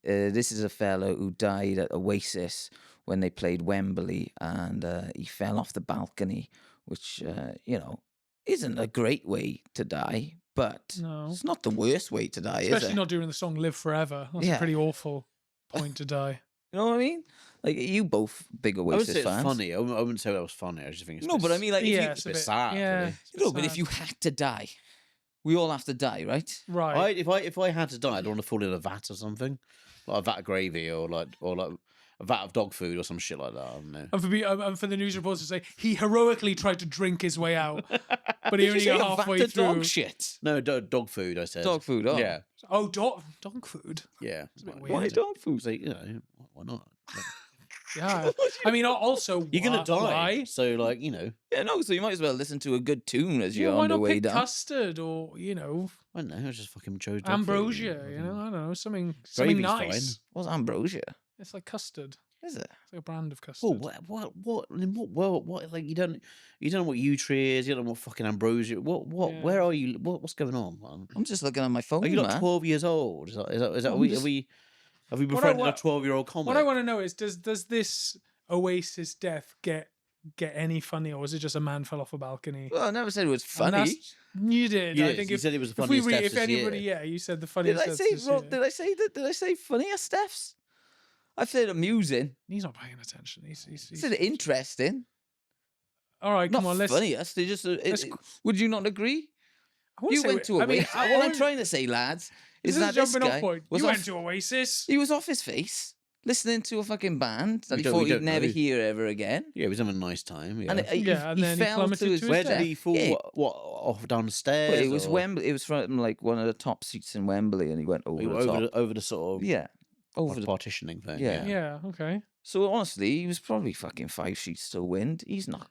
Speaker 3: This is a fellow who died at Oasis when they played Wembley, and he fell off the balcony, which isn't a great way to die, but
Speaker 1: No.
Speaker 3: it's not the worst way to die,
Speaker 1: Especially
Speaker 3: is it?
Speaker 1: not during the song "Live Forever." That's
Speaker 3: Yeah.
Speaker 1: a pretty awful point to die.
Speaker 3: You know what I mean? Like you both big
Speaker 2: I wouldn't
Speaker 3: Oasis
Speaker 2: say it's
Speaker 3: fans.
Speaker 2: funny. I wouldn't say that was funny. I just think it's
Speaker 3: No, but I mean, like, if
Speaker 1: Yeah,
Speaker 3: you,
Speaker 1: it's a
Speaker 2: bit
Speaker 1: bit
Speaker 2: sad,
Speaker 1: Yeah,
Speaker 2: really.
Speaker 1: it's a bit
Speaker 3: but if
Speaker 1: sad.
Speaker 3: you had to die, we all have to die, right?
Speaker 1: Right.
Speaker 2: if I had to die, I'd want to fall in a vat or something, like a vat of gravy, or like vat of dog food or some shit like that. I don't know.
Speaker 1: And for the news reports to say he heroically tried to drink his way out, but he
Speaker 3: Did you
Speaker 1: only
Speaker 3: say
Speaker 1: got
Speaker 3: a vat
Speaker 1: halfway
Speaker 3: of
Speaker 1: through.
Speaker 3: dog shit?
Speaker 2: No, dog food. I said
Speaker 3: Dog food. Oh,
Speaker 2: Yeah,
Speaker 1: Oh, dog food.
Speaker 2: yeah.
Speaker 1: It's a bit
Speaker 2: Like,
Speaker 1: weird.
Speaker 3: Why dog food?
Speaker 2: So, you know, why not?
Speaker 1: Yeah. I mean, also,
Speaker 2: You're gonna die,
Speaker 1: Why?
Speaker 2: so like you know,
Speaker 3: Yeah, no. So you might as well listen to a good tune as you're
Speaker 1: Why
Speaker 3: on the
Speaker 1: not
Speaker 3: way
Speaker 1: pick
Speaker 3: down.
Speaker 1: custard or
Speaker 2: I don't know. I just fucking chose dog
Speaker 1: ambrosia?
Speaker 2: food.
Speaker 1: You know, I don't know, something
Speaker 2: Gravy's
Speaker 1: nice.
Speaker 3: What's ambrosia?
Speaker 1: It's like custard.
Speaker 3: Is it?
Speaker 1: It's like a brand of custard.
Speaker 2: Oh, what? In what world? What? Like you don't know what Utri is. You don't know what fucking ambrosia. What?
Speaker 1: Yeah.
Speaker 2: Where are you? What's going on, man?
Speaker 3: I'm just looking at my phone,
Speaker 2: Are you
Speaker 3: man.
Speaker 2: like 12 years old? Is that
Speaker 1: I'm just-
Speaker 2: have we
Speaker 1: What I
Speaker 2: befriended a
Speaker 1: wa-
Speaker 2: 12-year-old comic?
Speaker 1: What I want to know is, does this Oasis death get any funnier, or is it just a man fell off a balcony?
Speaker 3: Well, I never said it was
Speaker 1: And
Speaker 3: funny.
Speaker 1: that's- You did. I
Speaker 2: Yes,
Speaker 1: think
Speaker 2: you
Speaker 1: if,
Speaker 2: said it was the
Speaker 1: if we
Speaker 2: funniest
Speaker 1: read,
Speaker 2: deaths
Speaker 1: if
Speaker 2: this
Speaker 1: anybody,
Speaker 2: year.
Speaker 1: yeah, you said the
Speaker 3: Did
Speaker 1: funniest.
Speaker 3: I
Speaker 1: deaths
Speaker 3: say?
Speaker 1: this year.
Speaker 3: Did I say that? Did I say funniest deaths? I said amusing.
Speaker 1: He's not paying attention.
Speaker 3: I
Speaker 1: He's
Speaker 3: said interesting.
Speaker 1: all right.
Speaker 3: Not
Speaker 1: Come on, let's.
Speaker 3: funniest. They just.
Speaker 1: let's-
Speaker 3: Would you not agree?
Speaker 1: I wouldn't
Speaker 3: You
Speaker 1: say
Speaker 3: went
Speaker 1: we-
Speaker 3: to
Speaker 1: I mean,
Speaker 3: Oasis.
Speaker 1: I
Speaker 3: What I'm
Speaker 1: wouldn't-
Speaker 3: trying to say, lads,
Speaker 1: This
Speaker 3: is that
Speaker 1: a
Speaker 3: this
Speaker 1: jumping off
Speaker 3: guy
Speaker 1: point.
Speaker 3: was
Speaker 1: You
Speaker 3: off,
Speaker 1: went to Oasis.
Speaker 3: he was off his face, listening to a fucking band that
Speaker 2: We
Speaker 3: he
Speaker 2: don't-
Speaker 3: thought
Speaker 2: we
Speaker 3: he'd
Speaker 2: don't
Speaker 3: never
Speaker 2: know.
Speaker 3: hear ever again.
Speaker 2: Yeah, he was having a nice time. Yeah.
Speaker 3: And
Speaker 1: Yeah, and then he
Speaker 3: fell
Speaker 1: plummeted
Speaker 3: to his
Speaker 1: to his
Speaker 2: Where
Speaker 1: death.
Speaker 2: did he fall?
Speaker 3: Yeah.
Speaker 2: What off downstairs?
Speaker 3: Well, it was
Speaker 2: or-
Speaker 3: Wembley. It was from like one of the top seats in Wembley, and he went over
Speaker 2: He
Speaker 3: the
Speaker 2: went
Speaker 3: top.
Speaker 2: over the sort of
Speaker 3: Yeah, over the.
Speaker 2: partitioning thing.
Speaker 3: Yeah.
Speaker 1: Yeah. Okay.
Speaker 3: So honestly, he was probably fucking 5 sheets to the wind. He's not,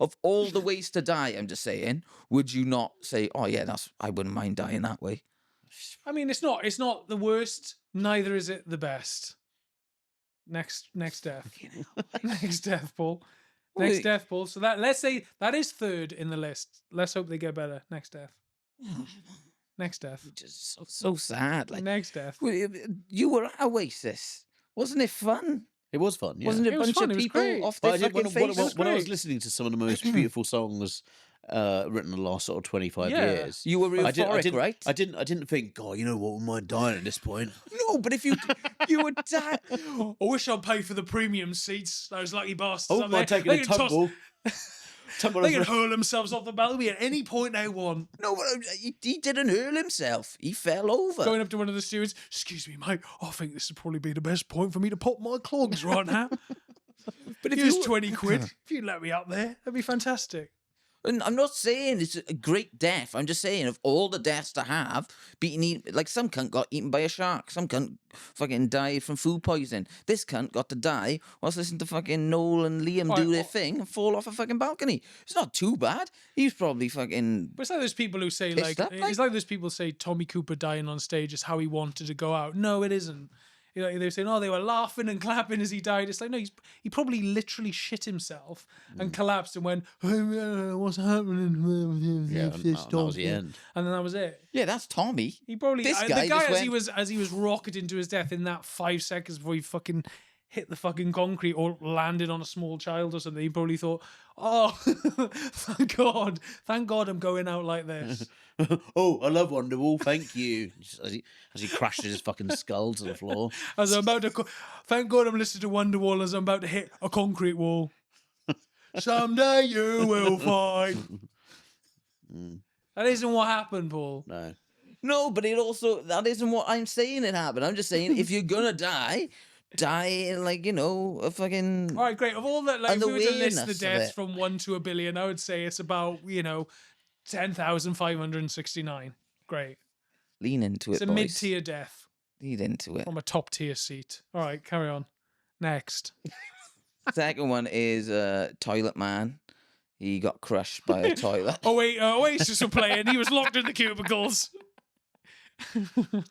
Speaker 3: of all the ways to die. I'm just saying, would you not say, oh yeah, I wouldn't mind dying that way.
Speaker 1: I mean, it's not the worst. Neither is it the best. Next death. Next death, Paul. Next
Speaker 3: Wait.
Speaker 1: death, Paul. So let's say that is third in the list. Let's hope they get better. Next death. Next death.
Speaker 3: Just so sad. Like
Speaker 1: Next death.
Speaker 3: well, you were at Oasis, wasn't it fun?
Speaker 2: It was fun. Yeah.
Speaker 3: Wasn't it a
Speaker 1: It was
Speaker 3: bunch
Speaker 1: fun,
Speaker 3: of
Speaker 1: it was
Speaker 3: people
Speaker 1: great.
Speaker 3: off
Speaker 2: But
Speaker 3: their
Speaker 2: I did,
Speaker 3: fucking faces?
Speaker 2: when I was
Speaker 1: great.
Speaker 2: listening to some of the most beautiful songs written in the last sort of 25
Speaker 1: Yeah.
Speaker 2: years,
Speaker 3: You were
Speaker 2: I
Speaker 3: euphoric,
Speaker 2: didn't,
Speaker 3: right?
Speaker 2: I didn't think, God, you know what, we might die at this point.
Speaker 3: No, but if you would die.
Speaker 1: I wish I'd pay for the premium seats. Those lucky bastards.
Speaker 2: Oh,
Speaker 1: up
Speaker 2: am I
Speaker 1: there.
Speaker 2: taking
Speaker 1: They
Speaker 2: a
Speaker 1: can toss-
Speaker 2: tumble? Tumble
Speaker 1: They can
Speaker 2: over-
Speaker 1: hurl themselves off the balcony at any point they want.
Speaker 3: No, but he didn't hurl himself. He fell over.
Speaker 1: Going up to one of the stewards, excuse me, mate, I think this would probably be the best point for me to pop my clogs right now.
Speaker 3: But if
Speaker 1: Here's
Speaker 3: you
Speaker 1: 20 quid. If you'd let me up there, that'd be fantastic.
Speaker 3: And I'm not saying it's a great death. I'm just saying of all the deaths to have, being eaten, like some cunt got eaten by a shark. Some cunt fucking died from food poisoning. This cunt got to die whilst listening to fucking Noel and Liam
Speaker 1: Right,
Speaker 3: do their
Speaker 1: well-
Speaker 3: thing and fall off a fucking balcony. It's not too bad. He's probably fucking.
Speaker 1: But it's like those people who say,
Speaker 3: Pissed
Speaker 1: like,
Speaker 3: up, like?
Speaker 1: it's like those people say Tommy Cooper dying on stage is how he wanted to go out. No, it isn't. You know, they're saying, oh, they were laughing and clapping as he died. It's like, no, he probably literally shit himself and collapsed and went, what's happening?
Speaker 2: Yeah, and that was the end.
Speaker 1: And then that was it.
Speaker 3: Yeah, that's Tommy.
Speaker 1: He probably
Speaker 3: This
Speaker 1: the
Speaker 3: guy
Speaker 1: guy
Speaker 3: just
Speaker 1: as he was rocketing to his death in that 5 seconds before he fucking hit the fucking concrete or landed on a small child or something. He probably thought, "Oh, thank God I'm going out like this."
Speaker 2: Oh, I love Wonderwall, thank you. Just as he crashes his fucking skull to the floor.
Speaker 1: As I'm about to, thank God I'm listening to Wonderwall as I'm about to hit a concrete wall. Someday you will find. That isn't what happened, Paul.
Speaker 2: No.
Speaker 3: No, but that isn't what I'm saying it happened. I'm just saying if you're gonna die in like, a fucking.
Speaker 1: All right, great. Of all that, like,
Speaker 3: And
Speaker 1: if
Speaker 3: the
Speaker 1: we were to list the
Speaker 3: weirdness of
Speaker 1: deaths
Speaker 3: it.
Speaker 1: from 1 to a billion, I would say it's about 10,569. Great.
Speaker 3: Lean into it,
Speaker 1: It's a
Speaker 3: boys.
Speaker 1: mid-tier death
Speaker 3: Lean into it.
Speaker 1: from a top-tier seat. All right, carry on. Next.
Speaker 3: Second one is Toilet Man. He got crushed by a toilet.
Speaker 1: Oh wait, Oasis were playing. He was locked in the cubicles.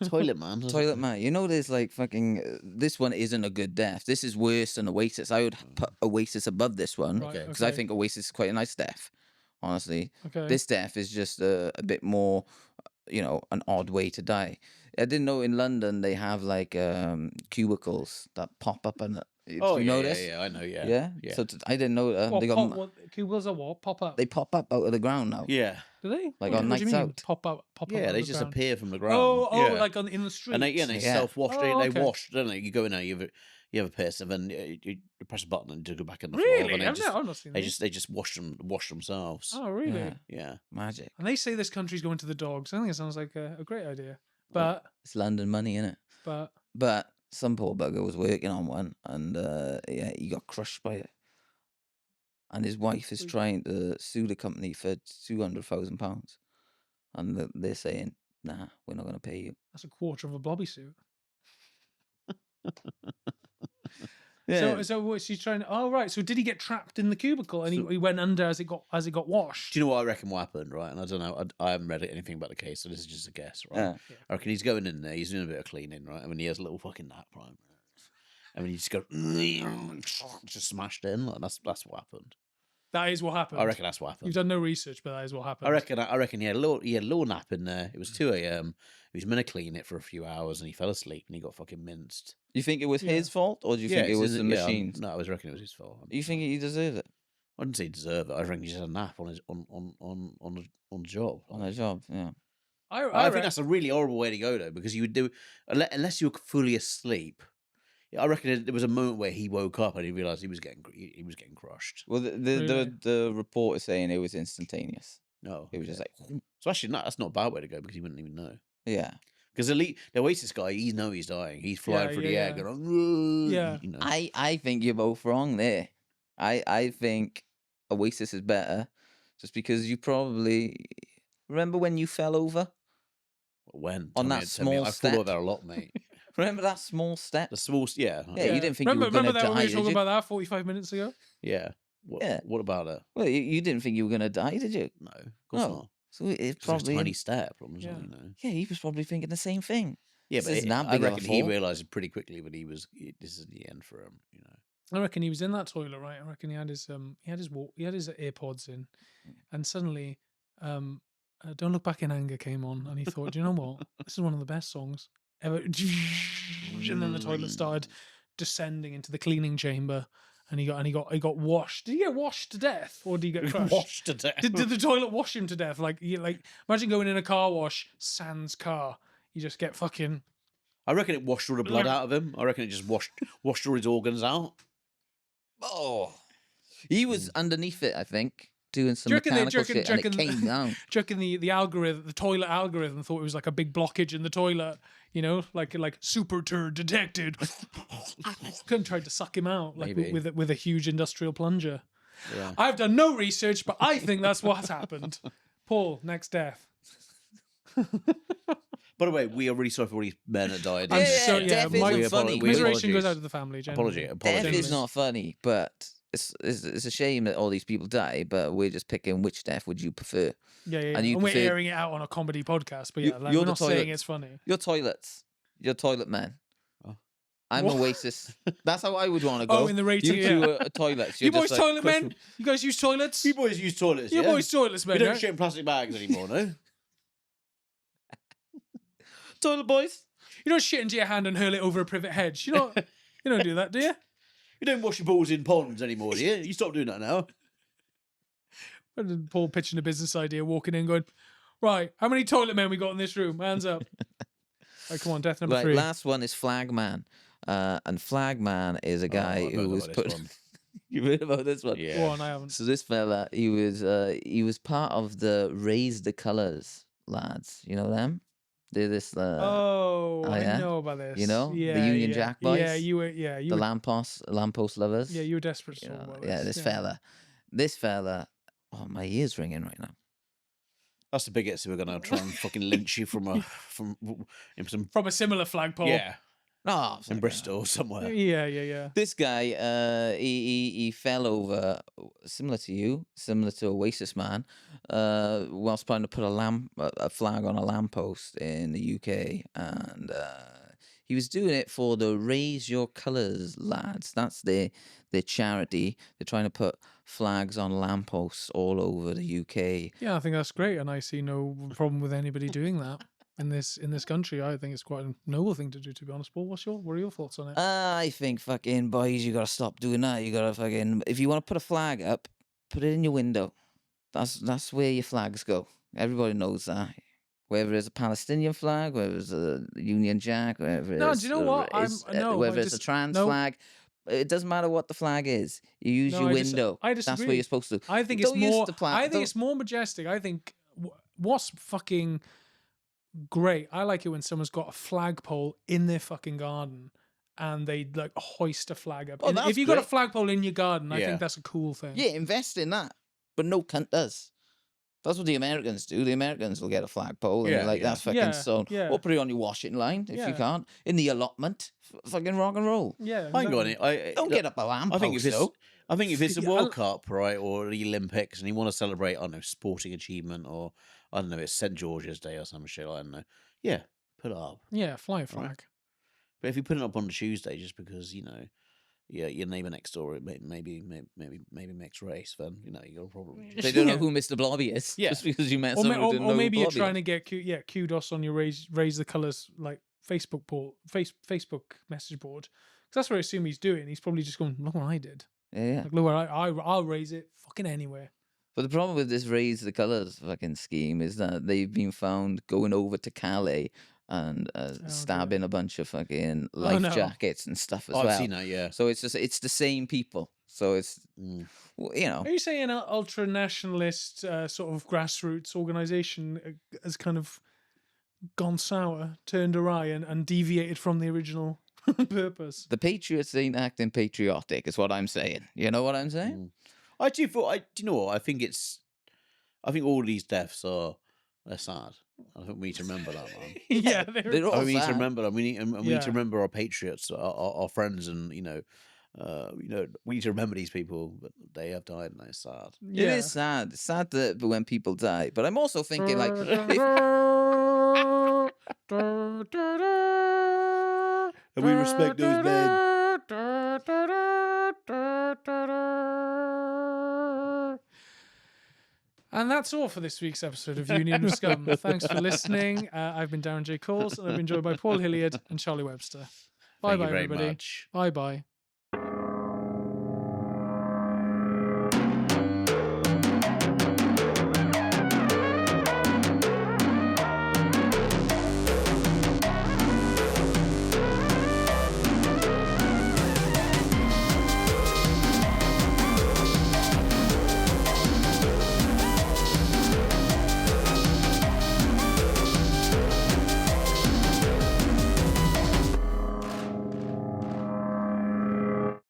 Speaker 2: Toilet man.
Speaker 3: Toilet Man. You know, there's like fucking. This one isn't a good death. This is worse than Oasis. I would put Oasis above this one
Speaker 1: Right,
Speaker 3: because I
Speaker 1: okay.
Speaker 3: think Oasis is quite a nice death. Honestly,
Speaker 1: Okay.
Speaker 3: this death is just a bit more, an odd way to die. I didn't know in London they have like cubicles that pop up and.
Speaker 2: Oh,
Speaker 3: you
Speaker 2: yeah,
Speaker 3: know this?
Speaker 2: yeah, I know, yeah.
Speaker 3: Yeah.
Speaker 2: Yeah.
Speaker 3: So I didn't know that.
Speaker 1: What,
Speaker 3: They got.
Speaker 1: cubicles are what? Pop up.
Speaker 3: They pop up out of the ground now.
Speaker 2: Yeah.
Speaker 1: Do they?
Speaker 3: Like
Speaker 1: What
Speaker 3: on
Speaker 1: do you
Speaker 3: nights
Speaker 1: mean?
Speaker 3: out.
Speaker 1: Pop up.
Speaker 2: Yeah,
Speaker 1: on
Speaker 2: they
Speaker 1: the
Speaker 2: just
Speaker 1: ground?
Speaker 2: appear from the ground.
Speaker 1: Oh,
Speaker 2: yeah.
Speaker 1: like in the street.
Speaker 2: And they
Speaker 3: Yeah.
Speaker 2: self-wash.
Speaker 1: Oh,
Speaker 2: They
Speaker 1: okay.
Speaker 2: wash, don't they? You go in there, you have a piss, and then you press a button and you go back in the
Speaker 1: Really?
Speaker 2: floor. And
Speaker 1: I've not seen
Speaker 2: they
Speaker 1: this.
Speaker 2: just wash themselves.
Speaker 1: Oh, really?
Speaker 3: Yeah.
Speaker 2: Yeah.
Speaker 3: Magic.
Speaker 1: And they say this country's going to the dogs. I think it sounds like a great idea. But
Speaker 3: It's London money, innit?
Speaker 1: but
Speaker 3: But some poor bugger was working on one, and yeah, he got crushed by it. And his wife is trying to sue the company for £200,000, and they're saying, "Nah, we're not going to pay you."
Speaker 1: That's a quarter of a Blobby suit.
Speaker 3: Yeah.
Speaker 1: So what she's trying to? Oh right. So did he get trapped in the cubicle and he went under as it got washed?
Speaker 2: Do you know what I reckon what happened, right? And I don't know, I haven't read anything about the case, so this is just a guess, right?
Speaker 3: Yeah.
Speaker 2: I reckon he's going in there, he's doing a bit of cleaning, right? I mean, he has a little fucking nap, right? I mean, he just go, just smashed in. Like, that's what happened.
Speaker 1: That is what happened.
Speaker 2: I reckon that's what happened.
Speaker 1: You've done no research, but that is what happened.
Speaker 2: I reckon he had a little nap in there. It was 2 a.m. He was meant to clean it for a few hours, and he fell asleep, and he got fucking minced.
Speaker 3: You think it was his fault, or do you think it was the machines?
Speaker 2: No, I was reckon it was his fault.
Speaker 3: You think he deserved it?
Speaker 2: I didn't say he deserved it. I reckon he just had a nap on his on the job.
Speaker 3: On a job, yeah.
Speaker 2: I think that's a really horrible way to go though, because you would do unless you were fully asleep. I reckon there was a moment where he woke up and he realized he was getting crushed.
Speaker 3: Well, the report is saying it was instantaneous.
Speaker 2: No,
Speaker 3: It was just like,
Speaker 2: so actually, that's not a bad way to go because he wouldn't even know.
Speaker 3: yeah.
Speaker 2: Because the Oasis guy, he knows he's dying. He's flying through the air, going,
Speaker 1: Yeah.
Speaker 2: You know.
Speaker 3: I think you're both wrong there. I think Oasis is better, just because you probably remember when you fell over
Speaker 2: When
Speaker 3: on
Speaker 2: Tell
Speaker 3: that
Speaker 2: me-
Speaker 3: small
Speaker 2: I
Speaker 3: step.
Speaker 2: fall over a lot, mate.
Speaker 3: Remember that small step?
Speaker 2: The small, yeah,
Speaker 3: Yeah, you didn't think
Speaker 1: remember,
Speaker 3: you were going to
Speaker 1: remember that when
Speaker 3: die,
Speaker 1: we were
Speaker 3: did
Speaker 1: talking
Speaker 3: you?
Speaker 1: about that 45 minutes ago?
Speaker 2: yeah. What about it?
Speaker 3: Well, you didn't think you were going to die, did you?
Speaker 2: No, of course
Speaker 3: No.
Speaker 2: not.
Speaker 3: So it's
Speaker 2: It's
Speaker 3: probably
Speaker 2: a tiny step, you
Speaker 1: Yeah.
Speaker 2: know.
Speaker 3: yeah. He was probably thinking the same thing.
Speaker 2: Yeah,
Speaker 3: This
Speaker 2: but
Speaker 3: isn't that
Speaker 2: I
Speaker 3: big of a
Speaker 2: reckon he
Speaker 3: fall.
Speaker 2: realised pretty quickly that this is the end for him. You know.
Speaker 1: I reckon he was in that toilet, right? I reckon he had his AirPods in, and suddenly, "Don't Look Back in Anger" came on, and he thought, "Do you know what? This is one of the best songs ever." And then the toilet started descending into the cleaning chamber, and he got washed. Did he get washed to death, or did he get crushed?
Speaker 2: Washed to death.
Speaker 1: Did the toilet wash him to death? Like imagine going in a car wash, sans car. You just get fucking.
Speaker 2: I reckon it washed all the blood out of him. I reckon it just washed all his organs out.
Speaker 3: Oh, he was underneath it, I think, doing some
Speaker 1: Do you reckon they-
Speaker 3: mechanical
Speaker 1: do you
Speaker 3: shit, and
Speaker 1: reckon-
Speaker 3: it came down.
Speaker 1: Do you reckon the algorithm, the toilet algorithm, thought it was like a big blockage in the toilet? You know, like super turd detected. Couldn't try to suck him out like
Speaker 2: Maybe.
Speaker 1: with a huge industrial plunger.
Speaker 2: Yeah.
Speaker 1: I've done no research, but I think that's what's happened. Paul, next death.
Speaker 2: By the way, we are really sorry for all these men that died.
Speaker 1: I'm
Speaker 3: Yeah,
Speaker 1: so
Speaker 3: death
Speaker 1: my
Speaker 3: isn't funny.
Speaker 1: commiseration goes
Speaker 2: apologies.
Speaker 1: out to the family. Genuinely.
Speaker 3: Death
Speaker 2: Apologies.
Speaker 3: is not funny, but it's a shame that all these people die. But we're just picking which death would you prefer.
Speaker 1: Yeah.
Speaker 3: And
Speaker 1: And
Speaker 3: you
Speaker 1: we're
Speaker 3: prefer-
Speaker 1: airing it out on a comedy podcast, but
Speaker 3: You-
Speaker 1: yeah, like,
Speaker 3: you're
Speaker 1: we're
Speaker 3: the
Speaker 1: not saying
Speaker 3: toilet.
Speaker 1: it's funny.
Speaker 3: Your toilets, your toilet man.
Speaker 2: Oh.
Speaker 3: I'm
Speaker 1: What?
Speaker 3: Oasis. That's how I would want to go.
Speaker 1: Oh, in the rating,
Speaker 3: You two
Speaker 1: yeah.
Speaker 3: are toilets.
Speaker 1: You
Speaker 3: You're
Speaker 1: boys
Speaker 3: just like,
Speaker 1: toilet men? You guys use toilets?
Speaker 2: You boys use toilets,
Speaker 1: You
Speaker 2: yeah?
Speaker 1: boys toilets,
Speaker 2: We
Speaker 1: men.
Speaker 2: don't
Speaker 1: yeah?
Speaker 2: shit in plastic bags anymore, no?
Speaker 3: toilet boys.
Speaker 1: You don't shit into your hand and hurl it over a privet hedge. You don't do that, do you?
Speaker 2: You don't wash your balls in ponds anymore, do you? You stop doing that now.
Speaker 1: And then Paul pitching a business idea, walking in, going, "Right, how many toilet men we got in this room? Hands up!" Right, come on, death number
Speaker 3: Right,
Speaker 1: 3.
Speaker 3: last one is Flagman. And Flagman is a guy
Speaker 2: I've
Speaker 3: who
Speaker 2: heard
Speaker 3: was
Speaker 2: about
Speaker 3: put.
Speaker 2: this one.
Speaker 3: You heard about this one?
Speaker 2: Yeah.
Speaker 1: Go on, I haven't.
Speaker 3: So this fella, he was part of the Raise the Colours lads. You know them? They're this
Speaker 1: Oh,
Speaker 3: yeah?
Speaker 1: I know about this.
Speaker 3: You know? The
Speaker 1: Yeah,
Speaker 3: Union
Speaker 1: yeah.
Speaker 3: Jack boys?
Speaker 1: Yeah, you were. Yeah, you
Speaker 3: the
Speaker 1: were.
Speaker 3: lamppost lovers.
Speaker 1: Yeah, you were desperate to
Speaker 3: You
Speaker 1: talk
Speaker 3: know,
Speaker 1: about
Speaker 3: yeah,
Speaker 1: this.
Speaker 3: this fella. Oh, my ears ringing right now.
Speaker 2: That's the biggest we're gonna try and fucking lynch you from some
Speaker 1: From a similar flagpole.
Speaker 2: yeah
Speaker 3: Oh,
Speaker 2: in Bristol or somewhere.
Speaker 1: Yeah.
Speaker 3: This guy, he fell over, similar to you, similar to Oasis Man, whilst trying to put a flag on a lamppost in the UK, and he was doing it for the Raise Your Colours lads. That's their charity. They're trying to put flags on lampposts all over the UK.
Speaker 1: Yeah, I think that's great, and I see no problem with anybody doing that in this country. I think it's quite a noble thing to do, to be honest. Paul, what are your thoughts on it?
Speaker 3: I think fucking boys, you gotta stop doing that. You gotta fucking, if you want to put a flag up, put it in your window. That's where your flags go. Everybody knows that. Whether it's a Palestinian flag, whether it's a Union Jack, whether
Speaker 1: No,
Speaker 3: it's
Speaker 1: do you know what?
Speaker 3: whether it's a trans flag, it doesn't matter what the flag is. You use your window.
Speaker 1: I
Speaker 3: That's
Speaker 1: disagree.
Speaker 3: where you're supposed to.
Speaker 1: I think it's
Speaker 3: Don't use
Speaker 1: more.
Speaker 3: the pla-
Speaker 1: I think
Speaker 3: don't-
Speaker 1: it's more majestic. I think what's fucking great. I like it when someone's got a flagpole in their fucking garden and they like hoist a flag up.
Speaker 3: Oh,
Speaker 1: And
Speaker 3: that's
Speaker 1: if you got a
Speaker 3: great.
Speaker 1: flagpole in your garden, I
Speaker 2: Yeah.
Speaker 1: think that's a cool thing.
Speaker 3: Yeah, invest in that. But no cunt does. That's what the Americans do. The Americans will get a flagpole and
Speaker 2: Yeah,
Speaker 3: they're like,
Speaker 2: yeah.
Speaker 3: that's fucking
Speaker 1: Yeah,
Speaker 3: stone.
Speaker 1: yeah.
Speaker 3: Or put it on your washing line if
Speaker 1: Yeah.
Speaker 3: you can't. In the allotment. Fucking rock and roll.
Speaker 1: Yeah,
Speaker 2: I ain't got
Speaker 1: exactly.
Speaker 2: it.
Speaker 3: Don't get up a lamp
Speaker 2: I think if
Speaker 3: post,
Speaker 2: it's,
Speaker 3: though.
Speaker 2: I think if it's a
Speaker 1: Yeah,
Speaker 2: World Cup, right, or the Olympics, and you want to celebrate, I don't know, sporting achievement, or I don't know, it's St George's Day or some shit, I don't know. Yeah, put it up.
Speaker 1: Yeah, fly a flag.
Speaker 2: But if you put it up on a Tuesday just because yeah, your neighbour next door maybe makes race, then you got a problem.
Speaker 3: They don't know
Speaker 1: Yeah.
Speaker 3: who Mr. Blobby is.
Speaker 2: Yeah.
Speaker 3: Just because you met
Speaker 1: Or,
Speaker 3: someone who didn't know
Speaker 1: or
Speaker 3: who
Speaker 1: maybe you're
Speaker 3: Blobby
Speaker 1: trying
Speaker 3: is.
Speaker 1: to get kudos on your raise the colors like Facebook Facebook message board. 'Cause that's what I assume he's doing. He's probably just going, look what I did.
Speaker 3: Yeah.
Speaker 1: Like, look what I'll raise it fucking anywhere.
Speaker 3: But the problem with this raise the colours fucking scheme is that they've been found going over to Calais and stabbing a bunch of fucking life
Speaker 1: no.
Speaker 3: jackets and stuff as
Speaker 2: I've
Speaker 3: well.
Speaker 2: seen that, yeah.
Speaker 3: So it's the same people. So it's well,
Speaker 1: Are you saying an ultra nationalist sort of grassroots organization has kind of gone sour, turned awry, and deviated from the original purpose?
Speaker 3: the Patriots ain't acting patriotic, is what I'm saying. You know what I'm saying?
Speaker 2: Mm. I do thought. Do you know what? I think all these deaths they're sad. I think we need to remember that, man.
Speaker 1: Yeah,
Speaker 3: They're all
Speaker 2: we need to
Speaker 3: sad.
Speaker 2: remember that. We need
Speaker 1: Yeah.
Speaker 2: to remember our patriots, our friends, and we need to remember these people. But they have died, and it's sad.
Speaker 3: It is sad. It's sad that when people die. But I'm also thinking like if,
Speaker 2: And we respect those men.
Speaker 1: And that's all for this week's episode of Union of Scum. Thanks for listening. I've been Darren J. Coles, and I've been joined by Paul Hilleard and Charlie Webster. Bye
Speaker 2: Thank
Speaker 1: bye,
Speaker 2: you very
Speaker 1: everybody.
Speaker 2: much.
Speaker 1: Bye bye.